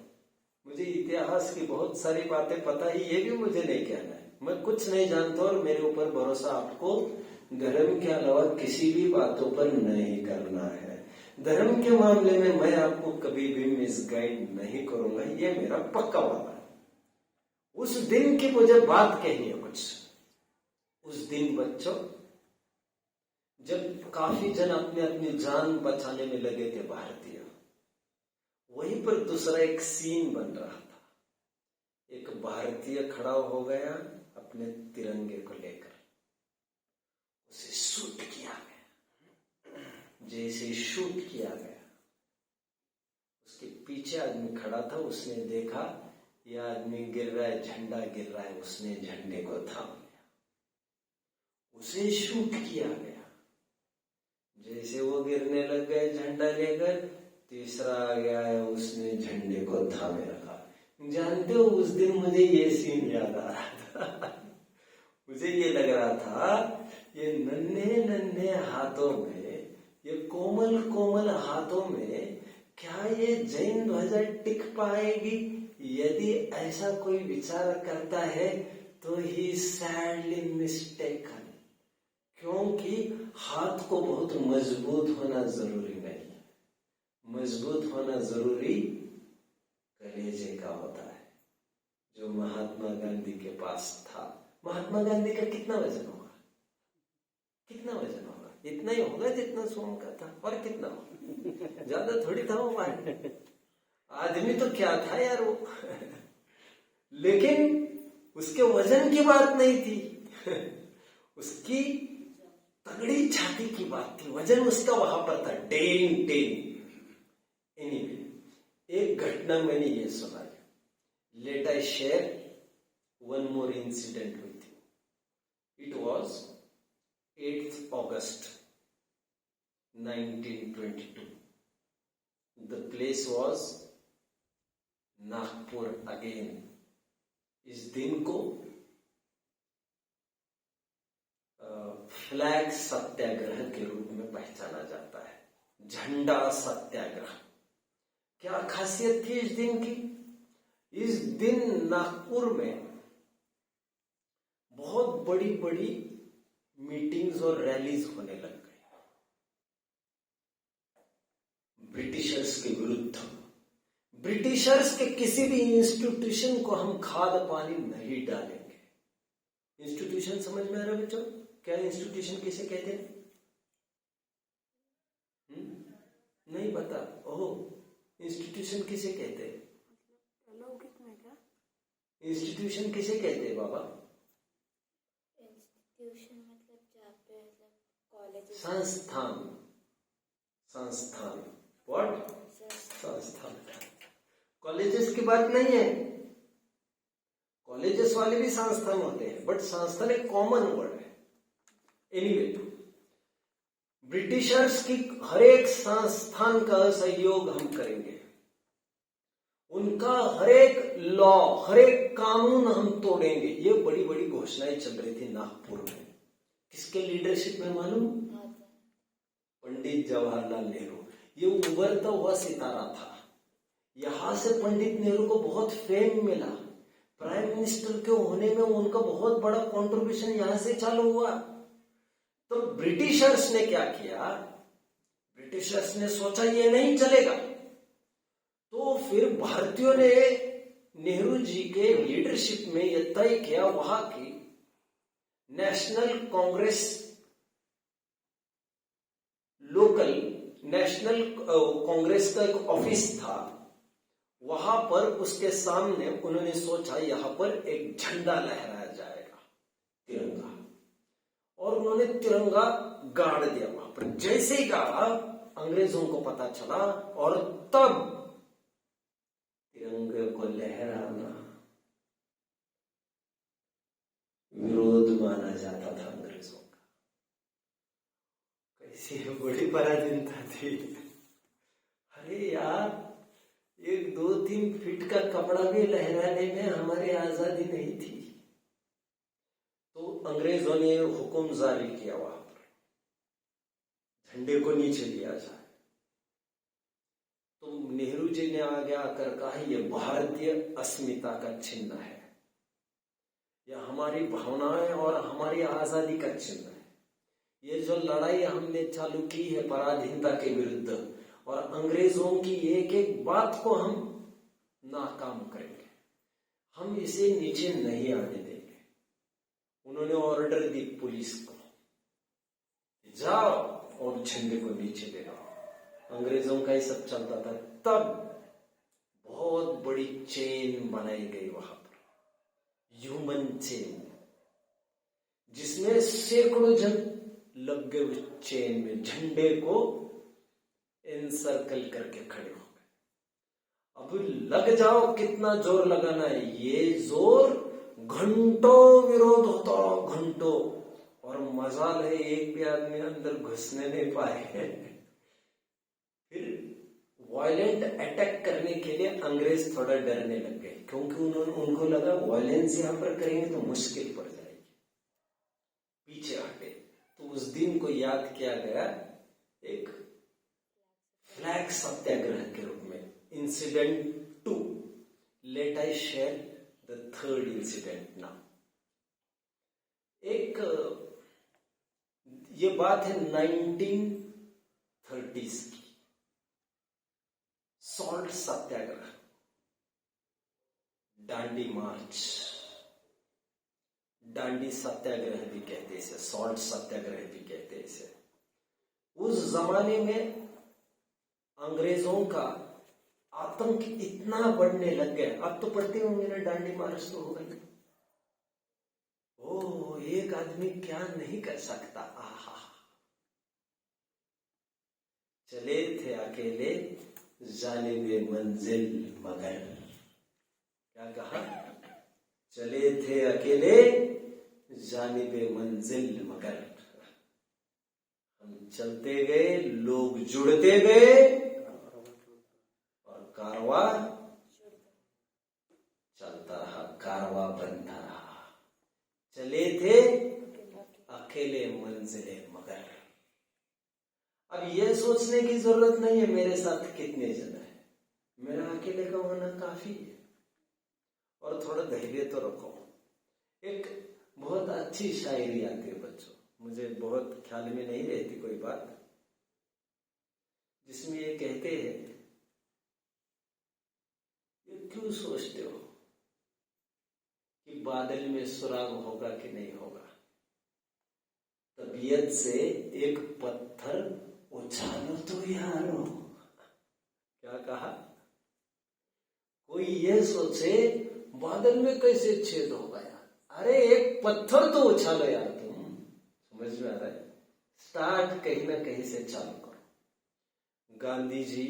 मुझे इतिहास की बहुत सारी बातें पता ही, ये भी मुझे नहीं कहना है। मैं कुछ नहीं जानता और मेरे ऊपर भरोसा आपको धर्म के अलावा किसी भी बातों पर नहीं करना है। धर्म के मामले में मैं आपको कभी भी मिसगाइड नहीं करूंगा, ये मेरा पक्का वादा है। उस दिन की मुझे बात कहनी है कुछ। उस दिन बच्चों, जब काफी जन अपनी अपनी जान बचाने में लगे थे भारतीय, वहीं पर दूसरा एक सीन बन रहा था। एक भारतीय खड़ा हो गया अपने तिरंगे को लेकर, उसे शूट किया गया। जैसे शूट किया गया, उसके पीछे आदमी खड़ा था, उसने देखा यह आदमी गिर रहा है, झंडा गिर रहा है, उसने झंडे को थाम लिया, उसे शूट किया गया। जैसे वो गिरने लग गए झंडा लेकर, तीसरा आ गया है, उसने झंडे को थामे रखा। जानते हो, उस दिन मुझे ये सीन याद आ रहा था। मुझे ये लग रहा था, ये नन्हे नन्हे हाथों में, ये कोमल कोमल हाथों में क्या ये जैन ध्वजा टिक पाएगी? यदि ऐसा कोई विचार करता है तो ही सैडली मिस्टेकन। क्योंकि हाथ को बहुत मजबूत होना जरूरी नहीं है। मजबूत होना जरूरी कलेजे का होता है, जो महात्मा गांधी के पास था। महात्मा गांधी का कितना वजन होगा? कितना वजन होगा? इतना ही होगा जितना सोम का था। और कितना होगा? ज्यादा थोड़ी था वो भाई। आदमी तो क्या था यार वो। लेकिन उसके वजन की बात नहीं थी। उसकी तगड़ी छाती की बात थी। वजन उसका वहां पर था, डेरिंग एनीवे, एक घटना मैंने ये सुना है। Let I share one more incident with you. It was 8th August 1922. The place was Nagpur again. इस दिन को फ्लैग सत्याग्रह के रूप में पहचाना जाता है, झंडा सत्याग्रह। क्या खासियत थी इस दिन की? इस दिन नागपुर में बहुत बड़ी बड़ी मीटिंग्स और रैलीज होने लग गई ब्रिटिशर्स के विरुद्ध। ब्रिटिशर्स के किसी भी इंस्टीट्यूशन को हम खाद पानी नहीं डालेंगे। इंस्टीट्यूशन समझ में आ रहा है बच्चों? क्या इंस्टीट्यूशन किसे कहते हैं? नहीं पता? ओहो, इंस्टीट्यूशन किसे कहते हैं? इंस्टीट्यूशन किसे कहते हैं बाबा? इंस्टीट्यूशन मतलब जहाँ पे कॉलेज, संस्थान। संस्थान व्हाट? संस्थान। कॉलेजेस की बात नहीं है। कॉलेजेस वाले भी संस्थान होते हैं, बट संस्थान एक कॉमन वर्ड है। एनीवे, ब्रिटिशर्स की हर एक संस्थान का सहयोग हम करेंगे। उनका हर एक लॉ, हर एक कानून हम तोड़ेंगे। ये बड़ी बड़ी घोषणाएं चल रही थी नागपुर में। किसके लीडरशिप में मालूम? पंडित जवाहरलाल नेहरू। ये उभरता हुआ सितारा था। यहां से पंडित नेहरू को बहुत फेम मिला। प्राइम मिनिस्टर के होने में उनका बहुत बड़ा कंट्रीब्यूशन यहां से चालू हुआ। तो ब्रिटिशर्स ने क्या किया? ब्रिटिशर्स ने सोचा ये नहीं चलेगा, तो फिर भारतीयों ने नेहरू जी के लीडरशिप में यह तय किया, वहां की national Congress, local national Congress का एक ऑफिस था, वहां पर उसके सामने उन्होंने सोचा यहां पर एक झंडा लहराया जाएगा, तिरंगा। और उन्होंने तिरंगा गाड़ दिया वहां पर। जैसे ही गाड़ा, अंग्रेजों को पता चला, और तब तिरंगे को लहराना विरोध माना जाता था अंग्रेजों का। कैसी बड़ी पराधीनता थी। अरे यार, 1-2-3 फीट का कपड़ा भी लहराने में हमारी आजादी नहीं थी। तो अंग्रेजों ने हुक्म जारी किया वहां पर झंडे को नीचे लिया जाए। तो नेहरू जी ने आगे आकर कहा ये भारतीय अस्मिता का चिन्ह है, यह हमारी भावनाएं और हमारी आजादी का चिन्ह है। ये जो लड़ाई हमने चालू की है पराधीनता के विरुद्ध, और अंग्रेजों की एक एक बात को हम नाकाम करेंगे, हम इसे नीचे नहीं आने देंगे। उन्होंने ऑर्डर दी पुलिस को, जाओ और झंडे को नीचे ले आओ। अंग्रेजों का ही सब चलता था। तब बहुत बड़ी चेन बनाई गई वहां पर, ह्यूमन चेन, जिसमें सैकड़ों जन लग गए उस चेन में, झंडे को एनसर्कल करके खड़े हो गए। अब लग जाओ, कितना जोर लगाना है। ये जोर घंटों विरोध होता, घंटों। और मजाल है एक भी आदमी अंदर घुसने नहीं पाए। फिर वायलेंट अटैक करने के लिए अंग्रेज थोड़ा डरने लग गए, क्योंकि उनको लगा वायलेंस यहां पर करेंगे तो मुश्किल पड़ जाएगी, पीछे हटे। तो उस दिन को याद किया गया एक फ्लैग सत्याग्रह के रूप में। Incident 2, let I share the third incident now. एक ये बात है 1930s की, सॉल्ट सत्याग्रह, दांडी मार्च। डांडी सत्याग्रह भी कहते इसे, सॉल्ट सत्याग्रह भी कहते इसे। उस जमाने में अंग्रेजों का आतंक इतना बढ़ने लग गया। अब तो पढ़ते होंगे ना, दांडी मार्च तो हो गई। ओ, एक आदमी क्या नहीं कर सकता। आहा, चले थे अकेले जानिबे मंजिल मगर, क्या कहा? चले थे अकेले जानिबे मंजिल मगर, हम चलते गए, लोग जुड़ते गए और कारवा चलता रहा, कारवा बनता रहा। चले थे अकेले मंजिले मगर। अब यह सोचने की जरूरत नहीं है मेरे साथ कितने जन है, मेरा अकेले का होना काफी है। और थोड़ा धैर्य तो रखो। एक बहुत अच्छी शायरी आती है बच्चों, मुझे बहुत ख्याल में नहीं रहती कोई बात, जिसमें ये कहते हैं, ये क्यों सोचते हो कि बादल में सुराग होगा कि नहीं होगा? तबीयत से एक पत्थर उछालो तो यारो। क्या कहा? कोई ये सोचे बादल में कैसे छेद होगा यार, अरे एक पत्थर तो उछालो यार तुम। समझ में आ रहा है? स्टार्ट कहीं ना कहीं से चालू करो। गांधी जी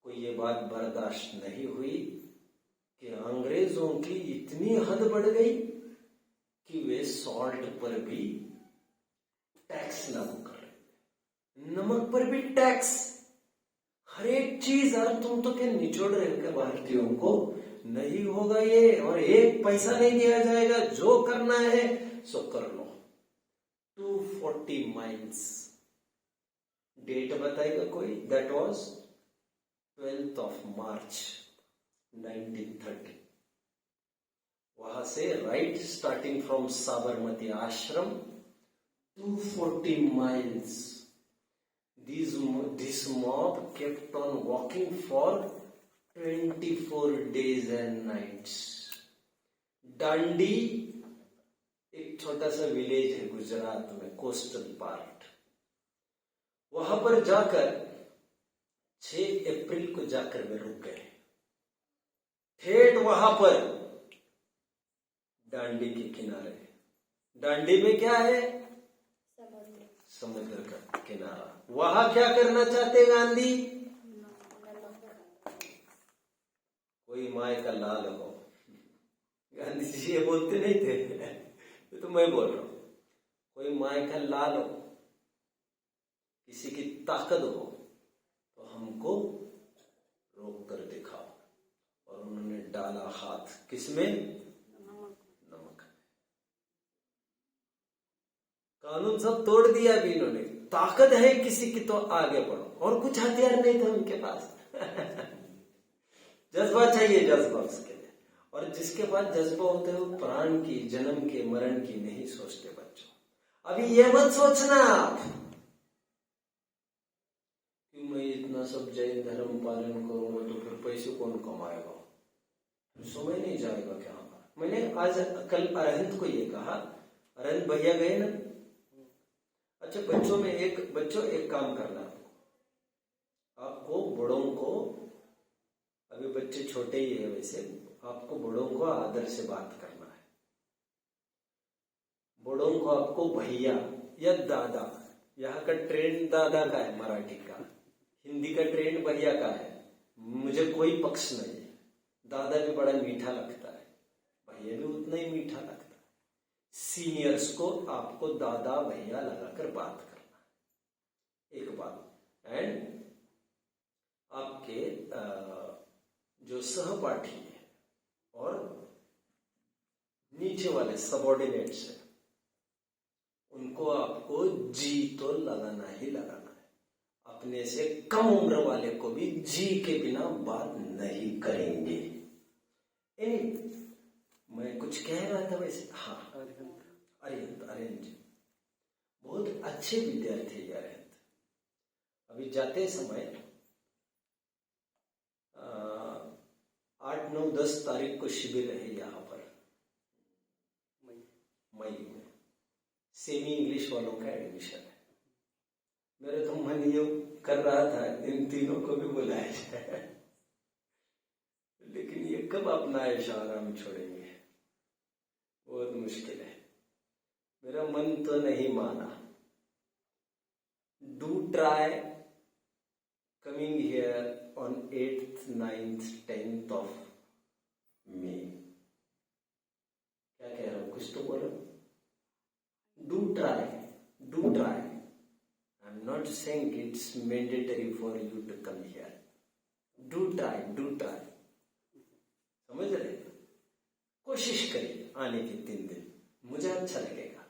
को ये बात बर्दाश्त नहीं हुई कि अंग्रेजों की इतनी हद बढ़ गई कि वे सॉल्ट पर भी टैक्स लागू कर रहे, नमक पर भी टैक्स, हर एक चीज। यार तुम तो क्या निचोड़ रहे हो क्या भारतीयों को? नहीं होगा ये, और एक पैसा नहीं दिया जाएगा, जो करना है सो कर लो। 240 माइल्स, डेट बताएगा कोई? That was 12th of March 1930। वहां से राइट स्टार्टिंग फ्रॉम साबरमती आश्रम 240 miles this mob kept on walking for 24 days and nights। डांडी एक छोटा सा विलेज है गुजरात में, कोस्टल पार्ट। वहां पर जाकर 6 अप्रैल को जाकर वे रुक गए। ठेठ वहां पर डांडी के किनारे। डांडी में क्या है? समुद्र का किनारा। वहां क्या करना चाहते गांधी? कोई माय का लाल हो। गांधी जी ये बोलते नहीं थे, तो मैं बोल रहा हूं। कोई माय का लाल हो, किसी की ताकत हो तो हमको रोक कर दिखाओ। और उन्होंने डाला हाथ किसमें? नमक। कानून सब तोड़ दिया भी इन्होंने। ताकत है किसी की तो आगे बढ़ो, और कुछ हथियार नहीं थे उनके पास। जज्बा चाहिए, जज्बा उसके लिए। और जिसके पास जज्बा होते हैं वो प्राण की, जन्म के, मरण की नहीं सोचते बच्चों। अभी ये मत सोचना आप कि मैं इतना सब जैन धर्म पालन करूंगा तो फिर पैसे कौन कमाएगा, समय नहीं जाएगा क्या? मैंने आज कल अरहंत को ये कहा, अरहंत भैया गए ना, अच्छा बच्चों एक काम करना, आपको बड़ों को, अभी बच्चे छोटे ही है वैसे, आपको बड़ों को आदर से बात करना है। बड़ों को आपको भैया या दादा, यहाँ का ट्रेंड दादा का है मराठी का, हिंदी का ट्रेंड भैया का है। मुझे कोई पक्ष नहीं है, दादा भी बड़ा मीठा लगता है, भैया भी उतना ही मीठा लगता है। सीनियर्स को आपको दादा भैया लगाकर बात करना है, एक बात। एंड आपके जो सहपाठी है और नीचे वाले सबऑर्डिनेट्स है, उनको आपको जी तो लगाना ही लगाना है। अपने से कम उम्र वाले को भी जी के बिना बात नहीं करेंगे। मैं कुछ कह रहा था वैसे। हाँ, अरिहंत जी बहुत अच्छे विद्यार्थी है। अरिहंत अभी जाते समय 8, 9, 10 तारीख को शिविर है यहाँ पर, मई में सेमी इंग्लिश वालों का एडमिशन है। मेरा तो मन ये कर रहा था इन तीनों को भी बुलाया जाए, लेकिन ये कब अपना ऐशो आराम छोड़ेंगे, बहुत मुश्किल है। मेरा मन तो नहीं माना। Do try coming here on 8th, 9th, 10th of May। क्या कह रहा हूं, कुछ तो बोलो। Do try, do try. I am not saying it's mandatory for you to come here. Do try, do try, समझ रहे? कोशिश करिए आने के 3 दिन, मुझे अच्छा लगेगा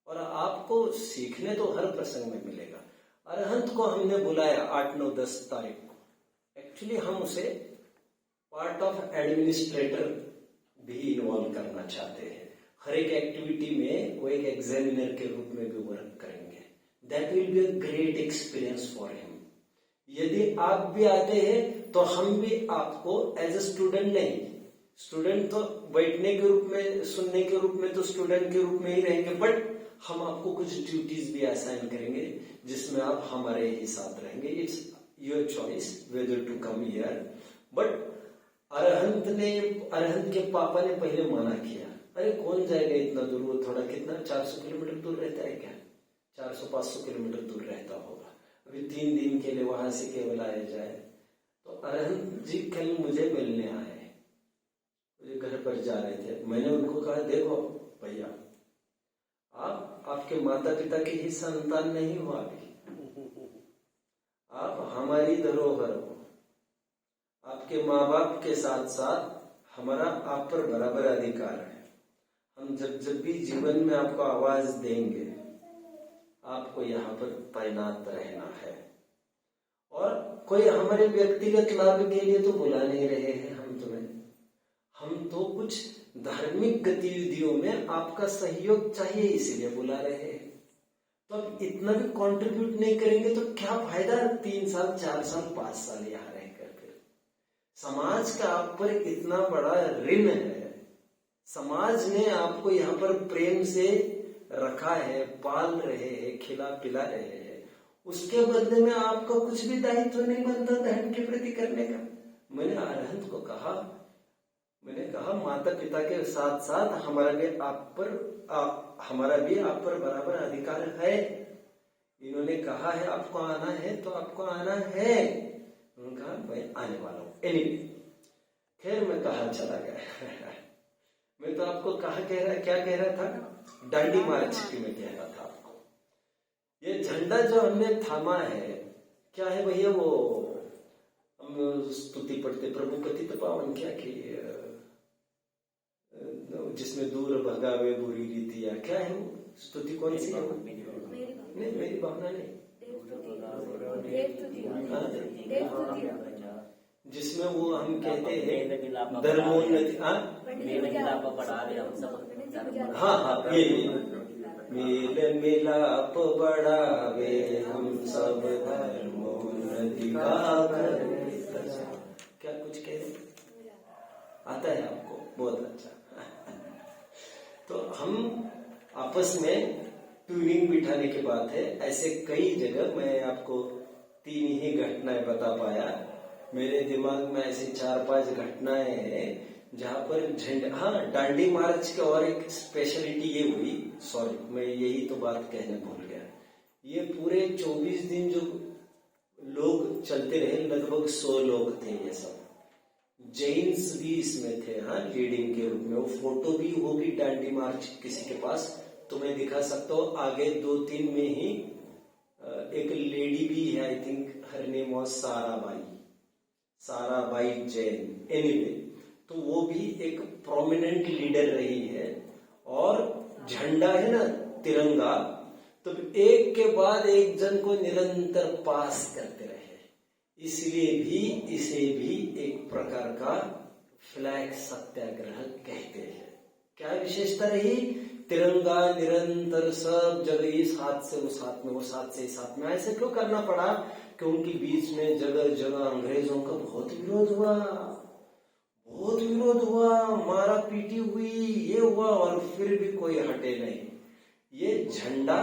और आपको सीखने तो हर प्रसंग में मिलेगा। अरहंत को हमने बुलाया 8, 9, 10 तारीख को। एक्चुअली हम उसे पार्ट ऑफ एडमिनिस्ट्रेटर भी इन्वॉल्व करना चाहते हैं। हर एक एक्टिविटी में वो एक एग्जामिनर के रूप में भी वर्क करेंगे। That will be a great experience for him. यदि आप भी आते हैं तो हम भी आपको एज ए स्टूडेंट नहीं, स्टूडेंट तो बैठने के रूप में, सुनने के रूप में तो स्टूडेंट के रूप में ही रहेंगे, बट हम आपको कुछ ड्यूटीज भी असाइन करेंगे जिसमें आप हमारे ही साथ रहेंगे। It's your choice whether to come here. But Arhant के पापा ने पहले मना किया, अरे कौन जाएगा इतना दूर, वो थोड़ा कितना 400 किलोमीटर दूर रहता है क्या, 400-500 किलोमीटर दूर रहता होगा। अभी 3 दिन के लिए वहां से केवल आया जाए। तो अरहंत जी कल मुझे मिलने आए, मुझे घर पर जा रहे थे। मैंने उनको कहा, देखो भैया, आप आपके माता पिता की ही संतान नहीं हो, आप हमारी धरोहर हो। आपके माँ बाप के साथ साथ हमारा आप पर बराबर अधिकार है। हम जब भी जीवन में आपको आवाज देंगे, आपको यहाँ पर तैनात रहना है। और कोई हमारे व्यक्तिगत लाभ के लिए तो बुला नहीं रहे हैं हम तुम्हें, हम तो कुछ धार्मिक गतिविधियों में आपका सहयोग चाहिए इसलिए बुला रहे हैं। तो अब इतना भी कंट्रीब्यूट नहीं करेंगे तो क्या फायदा 3 साल, 4 साल, 5 साल यहाँ रहकर। फिर समाज का आप पर इतना बड़ा ऋण है, समाज ने आपको यहाँ पर प्रेम से रखा है, पाल रहे हैं, खिला पिला रहे हैं, उसके बदले में आपका कुछ भी दायित्व नहीं बनता धर्म के प्रति करने का। मैंने अरहंत को कहा, मैंने कहा माता पिता के साथ साथ हमारा भी आप पर बराबर अधिकार है। इन्होंने कहा है आपको आना है तो आपको आना है। उन्होंने कहा मैं आने वाला हूं। एनीवे, खैर मैं कहा चला गया। मैं तो आपको क्या कह रहा था, डांडी मार्च की मैं कह रहा था आपको। ये झंडा जो हमने थामा है, क्या है भैया, वो हम स्तुति पढ़ते, प्रभु पतित पावन क्या की, जिसमें दूर भगावे बुरी रीतियां, क्या है वो स्तुति, कौन सी है? नहीं, मेरी भावना नहीं, जिसमें वो हम कहते हैं धर्मोन्नति। हाँ, ये मेल मिलाप बढ़ावे हम सब धर्मोन्नति का करें। क्या कुछ कह रहे आता है आपको? बहुत अच्छा। तो हम आपस में ट्यूनिंग बिठाने की बात है। ऐसे कई जगह मैं आपको 3 ही घटनाएं बता पाया। मेरे दिमाग में ऐसे 4-5 घटनाएं हैं जहां पर झंडा, हाँ, डांडी मार्च की और एक स्पेशलिटी ये हुई, सॉरी मैं यही तो बात कहने भूल गया। ये पूरे 24 दिन जो लोग चलते रहे, लगभग 100 लोग थे। ये सब जैन्स भी इसमें थे, हाँ, लीडिंग के रूप में। वो फोटो भी होगी डांडी मार्च किसी के पास तो मैं दिखा सकता हूँ। आगे 2-3 में ही एक लेडी भी है, I think her name was Sarabhai Jain. Anyway, तो वो भी एक प्रोमिनेंट लीडर रही है। और झंडा है ना, तिरंगा, तो एक के बाद एक जन को निरंतर पास करते रहे, इसलिए भी इसे भी एक प्रकार का फ्लैग सत्याग्रह कहते हैं। क्या विशेषता रही? तिरंगा निरंतर सब जगह इस हाथ से उस हाथ में, उस हाथ से इस हाथ में। ऐसे क्यों करना पड़ा? क्योंकि बीच में जगह जगह अंग्रेजों का बहुत विरोध हुआ, बहुत विरोध हुआ, मारा पीटी हुई, ये हुआ, और फिर भी कोई हटे नहीं। ये झंडा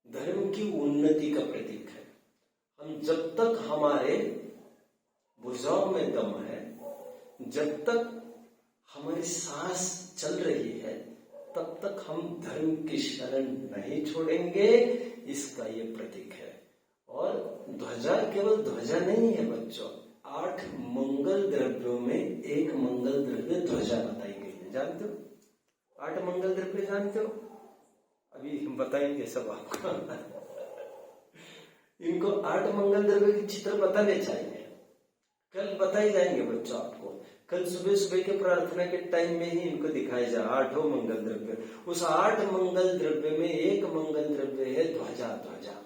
धर्म की उन्नति का प्रतीक है। हम जब तक हमारे भुजाओं में दम है, जब तक हमारी सांस चल रही है, तब तक हम धर्म की शरण नहीं छोड़ेंगे, इसका ये प्रतीक है। और ध्वजा केवल ध्वजा नहीं है बच्चों, 8 मंगल द्रव्यों में एक मंगल द्रव्य ध्वजा बताई गई है। जानते हो 8 मंगल द्रव्य जानते हो? अभी हम बताएंगे सब आपको। इनको 8 मंगल द्रव्य के चित्र बताने चाहिए, कल बताए जाएंगे बच्चों आपको। कल सुबह सुबह के प्रार्थना के टाइम में ही इनको दिखाया जाए 8 मंगल द्रव्य। उस 8 मंगल द्रव्य में एक मंगल द्रव्य है ध्वजा। ध्वजा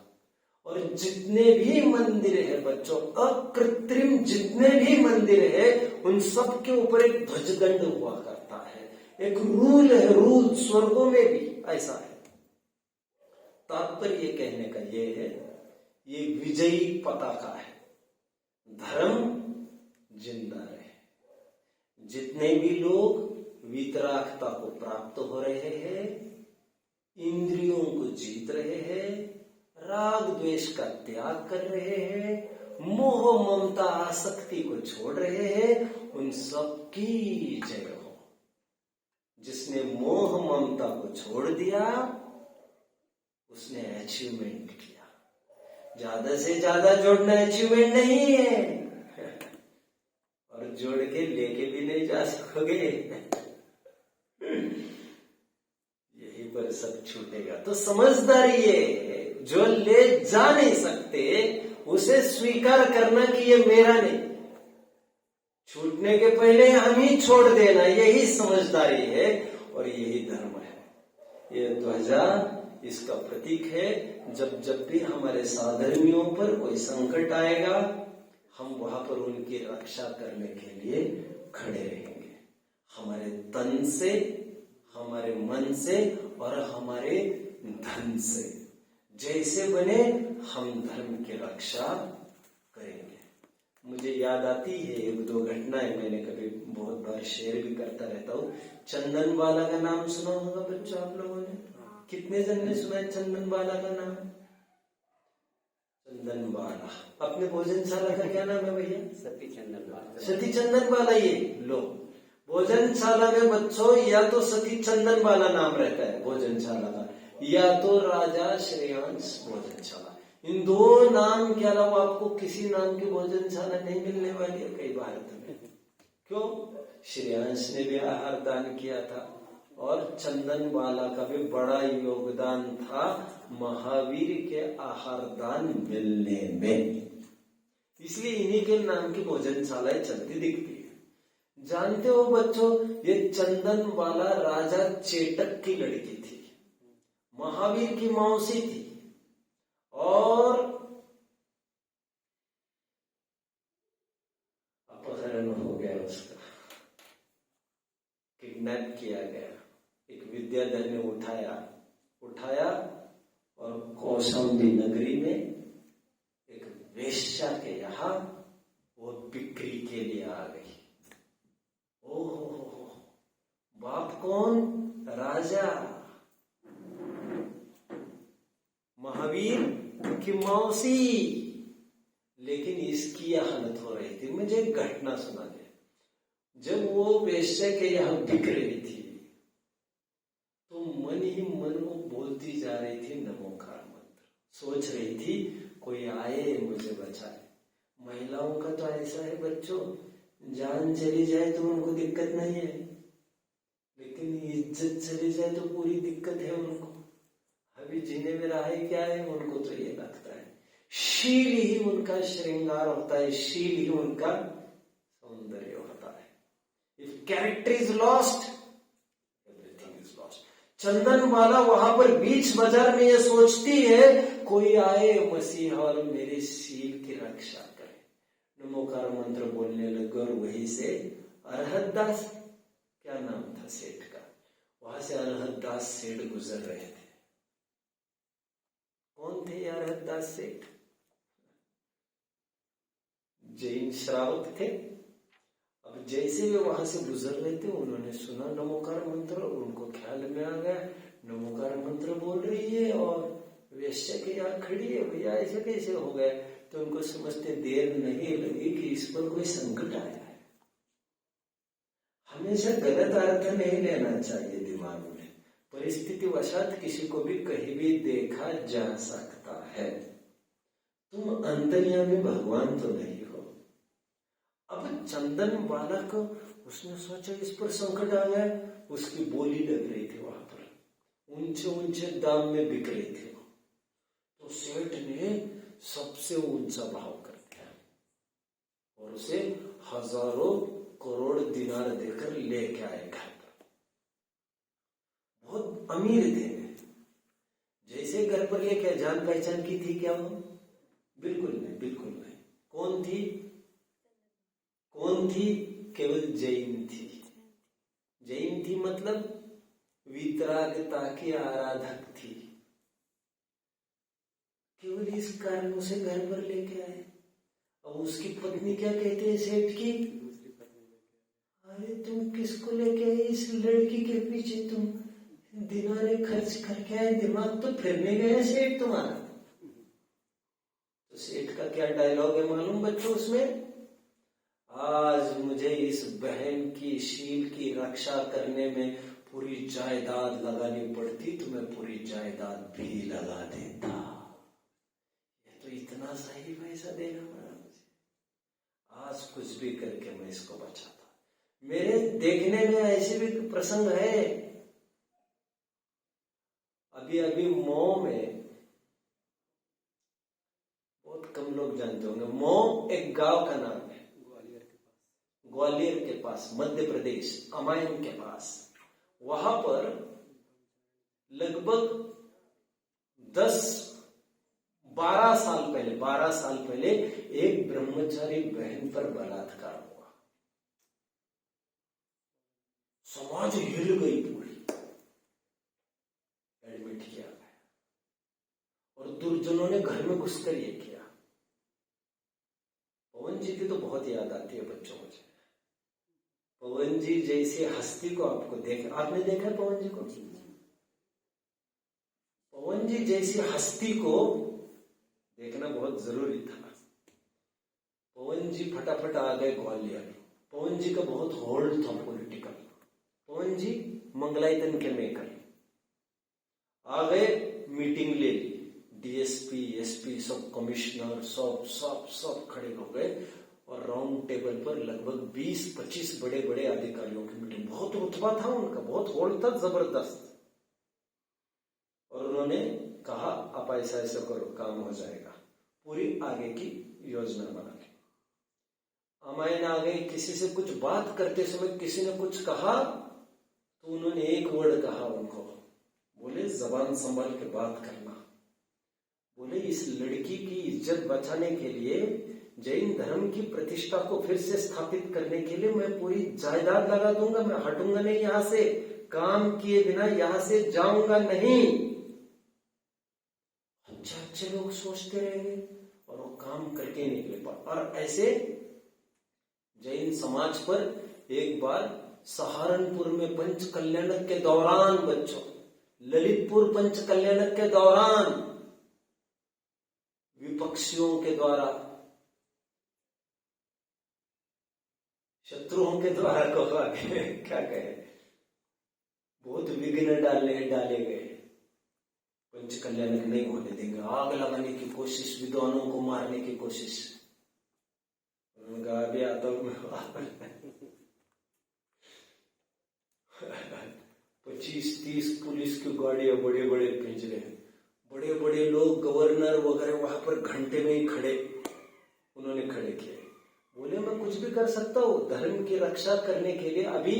और जितने भी मंदिर है बच्चों, अकृत्रिम जितने भी मंदिर है, उन सब के ऊपर एक ध्वजदंड हुआ करता है। एक रूल है, रूल स्वर्गों में भी ऐसा है। तात्पर्य कहने का ये है, ये विजयी पताका है। धर्म जिंदा रहे। जितने भी लोग वीतरागता को प्राप्त हो रहे हैं, इंद्रियों को जीत रहे हैं, राग द्वेष का त्याग कर रहे हैं, मोह ममता आसक्ति को छोड़ रहे हैं, उन सब की जय हो। जिसने मोह ममता को छोड़ दिया, उसने अचीवमेंट किया। ज्यादा से ज्यादा जोड़ना अचीवमेंट नहीं है, और जोड़ के लेके भी नहीं जा सकोगे। यही पर सब छूटेगा। तो समझदारी ये, जो ले जा नहीं सकते उसे स्वीकार करना कि ये मेरा नहीं, छूटने के पहले हम ही छोड़ देना, यही समझदारी है और यही धर्म है। ये ध्वजा इसका प्रतीक है। जब जब भी हमारे साधर्मियों पर कोई संकट आएगा, हम वहां पर उनकी रक्षा करने के लिए खड़े रहेंगे, हमारे तन से, हमारे मन से और हमारे धन से। जैसे बने हम धर्म की रक्षा करेंगे। मुझे याद आती है 1-2 घटनाएं, मैंने कभी बहुत बार शेयर भी करता रहता हूँ। चंदन बाला का नाम सुना होगा बच्चों आप लोगों ने? कितने जन ने सुना है चंदन बाला का नाम? चंदन बाला अपने भोजनशाला का क्या नाम है भैया? सती चंदन बाला। सती चंदन बाला। ये लो, भोजनशाला में बच्चों या तो सती चंदन बाला नाम रहता है भोजनशाला का, या तो राजा श्रेयांश भोजनशाला। इन 2 नाम के अलावा आपको किसी नाम की भोजनशाला नहीं मिलने वाली है कई भारत में। क्यों? श्रेयांश ने भी आहार दान किया था और चंदन बाला का भी बड़ा योगदान था महावीर के आहार दान मिलने में। इसलिए इन्हीं के नाम की भोजनशालाएं चलती दिखती है। जानते हो बच्चों, ये चंदन बाला राजा चेटक की लड़की थी, महावीर की मौसी थी, और अपहरण हो गया, उसका किडनैप किया गया। एक विद्याधर ने उठाया और कौशाम्बी नगरी में एक वेश्या के यहाँ वो बिक्री के लिए आ गई। ओहो, बाप कौन? राजा, महावीर की मौसी। लेकिन इसकी यह हालत हो रही थी। मुझे एक घटना सुना दे। जब वो वेश्या के यहाँ बिक रही थी, तो मन ही मन वो बोलती जा रही थी नमोकार मंत्र। सोच रही थी कोई आए मुझे बचाए। महिलाओं का तो ऐसा है बच्चों, जान चली जाए तो उनको दिक्कत नहीं है, लेकिन इज्जत चली जाए तो पूरी दिक्कत है उनको। अभी जीने में रहा है क्या है, उनको तो ये लगता है शील ही उनका श्रृंगार होता है, शील ही उनका सौंदर्य होता है। If character is lost, everything is lost. चंदन वाला वहां पर बीच बाजार में ये सोचती है कोई आए मसीहा और मेरे शील की रक्षा करे। नमोकार मंत्र बोलने लगे और वहीं से अरहत दास, क्या नाम था सेठ का, वहां से अरहत दास सेठ गुजर रहे थे। कौन थे अरहत दास सेठ? जैन श्रावक थे अब जैसे वे वहां से गुजर रहे थे, उन्होंने सुना नमोकार मंत्र, उनको ख्याल में आ गया नमोकार मंत्र बोल रही है और वेश्या के यहाँ खड़ी है, भैया ऐसे कैसे हो गया? तो उनको समझते देर नहीं लगी कि इस पर कोई संकट आया है। हमेशा गलत अर्थ नहीं लेना चाहिए दिमाग में। परिस्थिति वशात किसी को भी कहीं भी देखा जा सकता है। तुम अंतर्यामी भगवान तो नहीं हो। अब चंदन बालक, उसने सोचा इस पर संकट आ गया, उसकी बोली लग रही थी वहां पर, ऊंचे ऊंचे दाम में बिक रही थी। तो सेठ ने सबसे ऊंचा भाव कर दिया और उसे हजारों करोड़ दिनार देकर लेके आए घर पर। बहुत अमीर थे। जैसे घर पर लेके, जान पहचान की थी क्या वो? बिल्कुल नहीं, बिल्कुल नहीं। कौन थी? कौन थी? केवल जैन थी। जैन थी मतलब वितरागता की आराधक थी। केवल इस कारण उसे घर पर लेके आए। अब उसकी पत्नी क्या कहती है सेठ की? अरे तुम किसको लेके आए? इस लड़की के पीछे तुम दिनारे खर्च करके आए, दिमाग तो फिरने गया सेठ तुम्हारा। तो सेठ का क्या डायलॉग है मालूम बच्चों उसमें? आज मुझे इस बहन की शील की रक्षा करने में पूरी जायदाद लगानी पड़ती तो मैं पूरी जायदाद भी लगा देता। ये तो इतना सही पैसा देना पड़ा मुझे। आज कुछ भी करके मैं इसको बचाता। मेरे देखने में ऐसे भी प्रसंग है। अभी अभी मऊ में, बहुत कम लोग जानते होंगे, मऊ एक गांव का नाम है, ग्वालियर के पास, मध्य प्रदेश, अमायन के पास। वहां पर लगभग 12 साल पहले एक ब्रह्मचारी बहन पर बलात्कार हुआ। समाज हिल गई पूरी, एडमिट किया गया और दुर्जनों ने घर में घुसकर ये किया। पवन जी की तो बहुत याद आती है बच्चों मुझे। पवन जी जैसी हस्ती को आपको आपने देखा है पवन जी को? पवन जी जैसी हस्ती को देखना बहुत जरूरी था। पवन जी फटाफट आ गए ग्वालियर। पवन जी का बहुत होल्ड था पॉलिटिकल। पवन जी मंगलायतन के मेकर आ गए, मीटिंग ले ली। डीएसपी, एसपी, सब कमिश्नर, सब खड़े हो गए और राउंड टेबल पर लगभग 20-25 बड़े बड़े अधिकारियों की मीटिंग। बहुत रुतबा था उनका, बहुत होल्ड था जबरदस्त। और उन्होंने कहा आप ऐसा ऐसा करो, काम हो जाएगा। पूरी आगे की योजना बना ली। अमायन आ गई। किसी से कुछ बात करते समय किसी ने कुछ कहा तो उन्होंने एक वर्ड कहा उनको, बोले जबान संभाल के बात करना। बोले इस लड़की की इज्जत बचाने के लिए, जैन धर्म की प्रतिष्ठा को फिर से स्थापित करने के लिए मैं पूरी जायदाद लगा दूंगा, मैं हटूंगा नहीं यहां से, काम किए बिना यहां से जाऊंगा नहीं। अच्छे लोग सोचते रहेंगे और वो काम करके निकले। और ऐसे जैन समाज पर एक बार सहारनपुर में पंच कल्याणक के दौरान, बच्चों, ललितपुर पंच कल्याणक के दौरान विपक्षियों के द्वारा, शत्रुओं के द्वारा क्या कहे, बहुत विघ्न डाले गए। पंच कल्याणक नहीं होने देंगे, आग लगाने की कोशिश, विद्वानों को मारने की कोशिश। उन्होंने कहा अभी आता हूं मैं। 25-30 पुलिस की गाड़ियां, बड़े बड़े पिंजरे, बड़े बड़े लोग, गवर्नर वगैरह वहां पर घंटे में ही उन्होंने खड़े किए। बोले मैं कुछ भी कर सकता हूं धर्म की रक्षा करने के लिए। अभी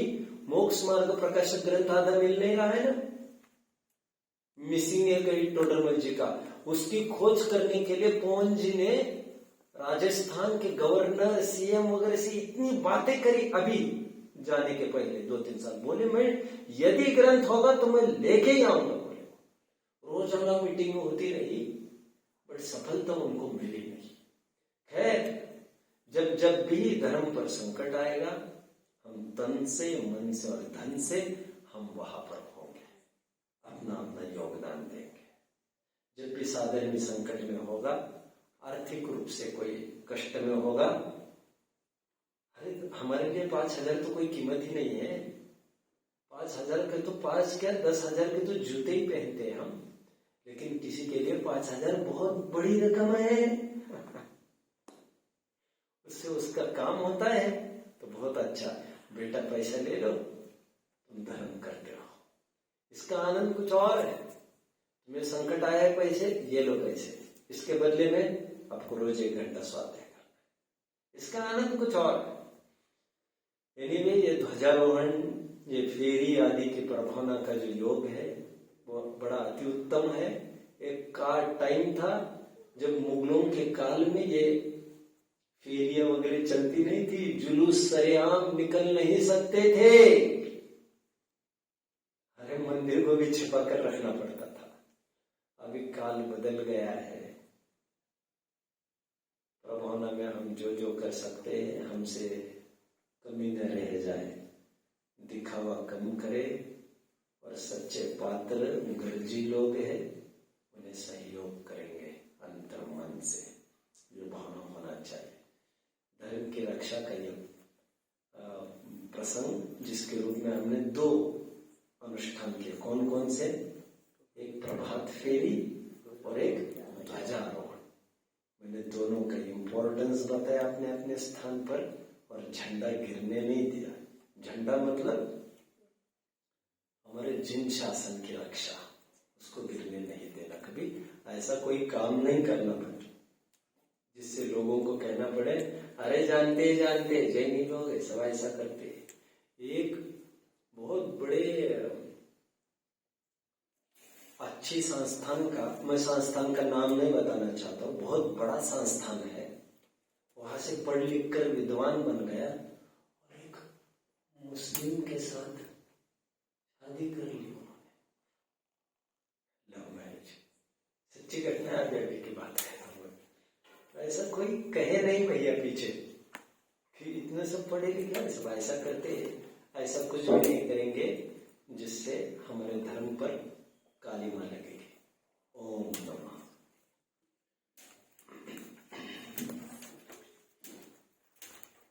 मोक्ष मार्ग प्रकाशक ग्रंथ आधा मिल नहीं रहा है ना, मिसिंग है कहीं टोडरमल जी का। उसकी खोज करने के लिए पवन जी ने राजस्थान के गवर्नर, सीएम वगैरह से इतनी बातें करी अभी जाने के पहले 2-3 साल। बोले मैं यदि ग्रंथ होगा तो मैं लेके ही आऊंगा। बोले रोजाना मीटिंग होती रही बट सफलता उनको मिली नहीं। खैर, जब जब भी धर्म पर संकट आएगा, हम तन से, मन से और धन से हम वहां पर होंगे, अपना अपना योगदान देंगे। जब भी साधन भी संकट में होगा, आर्थिक रूप से कोई कष्ट में होगा, अरे हमारे लिए 5,000 तो कोई कीमत ही नहीं है। 5,000 के तो 5 क्या 10,000 के तो जूते ही पहनते हैं हम, लेकिन किसी के लिए 5,000 बहुत बड़ी रकम है। उससे उसका काम होता है तो बहुत अच्छा। बेटा पैसा ले लो, तुम धर्म करते रहो, इसका आनंद कुछ और है। तुम्हें संकट आया है, पैसे ये लो पैसे, इसके बदले में आपको रोज 1 घंटा स्वाध्याय करना है, इसका आनंद कुछ और है। एनीवे, ये ध्वजारोहण, ये फेरी आदि के प्रभावना का जो योग है वो बड़ा अति उत्तम है। एक टाइम था जब मुगलों के काल में ये फेरियां वगैरह चलती नहीं थी, जुलूस सरेआम निकल नहीं सकते थे, अरे मंदिर को भी छिपा कर रखना पड़ता था। अभी काल बदल गया है, प्रभावना में हम जो जो कर सकते हैं हमसे कमी न रह जाए, दिखावा कम करे, और सच्चे पात्र गर्जी लोग हैं उन्हें सहयोग करेंगे अंतर मन से, ये भावना होना चाहिए। धर्म की रक्षा का ये प्रसंग जिसके रूप में हमने 2 अनुष्ठान किए, कौन कौन से? एक प्रभात फेरी और एक ध्वजारोहण। मैंने दोनों का इम्पोर्टेंस बताया अपने अपने स्थान पर, और झंडा गिरने नहीं दिया। झंडा मतलब हमारे जिन शासन की रक्षा, उसको गिरने नहीं देना। कभी ऐसा कोई काम नहीं करना पड़े जिससे लोगों को कहना पड़े अरे जानते जानते जैनी लोग सब ऐसा करते। एक बहुत बड़े अच्छी संस्थान का, मैं संस्थान का नाम नहीं बताना चाहता हूँ, बहुत बड़ा संस्थान है, वहां से पढ़ लिख कर विद्वान बन गया और एक मुस्लिम के साथ शादी कर ली उन्होंने, लव मैरिज। सच्ची घटना अभी की बात है। ऐसा कोई कहे नहीं भैया पीछे कि इतने सब पढ़े लिखे सब ऐसा करते हैं, ऐसा कुछ भी नहीं करेंगे जिससे हमारे धर्म पर काली मां लगेगी।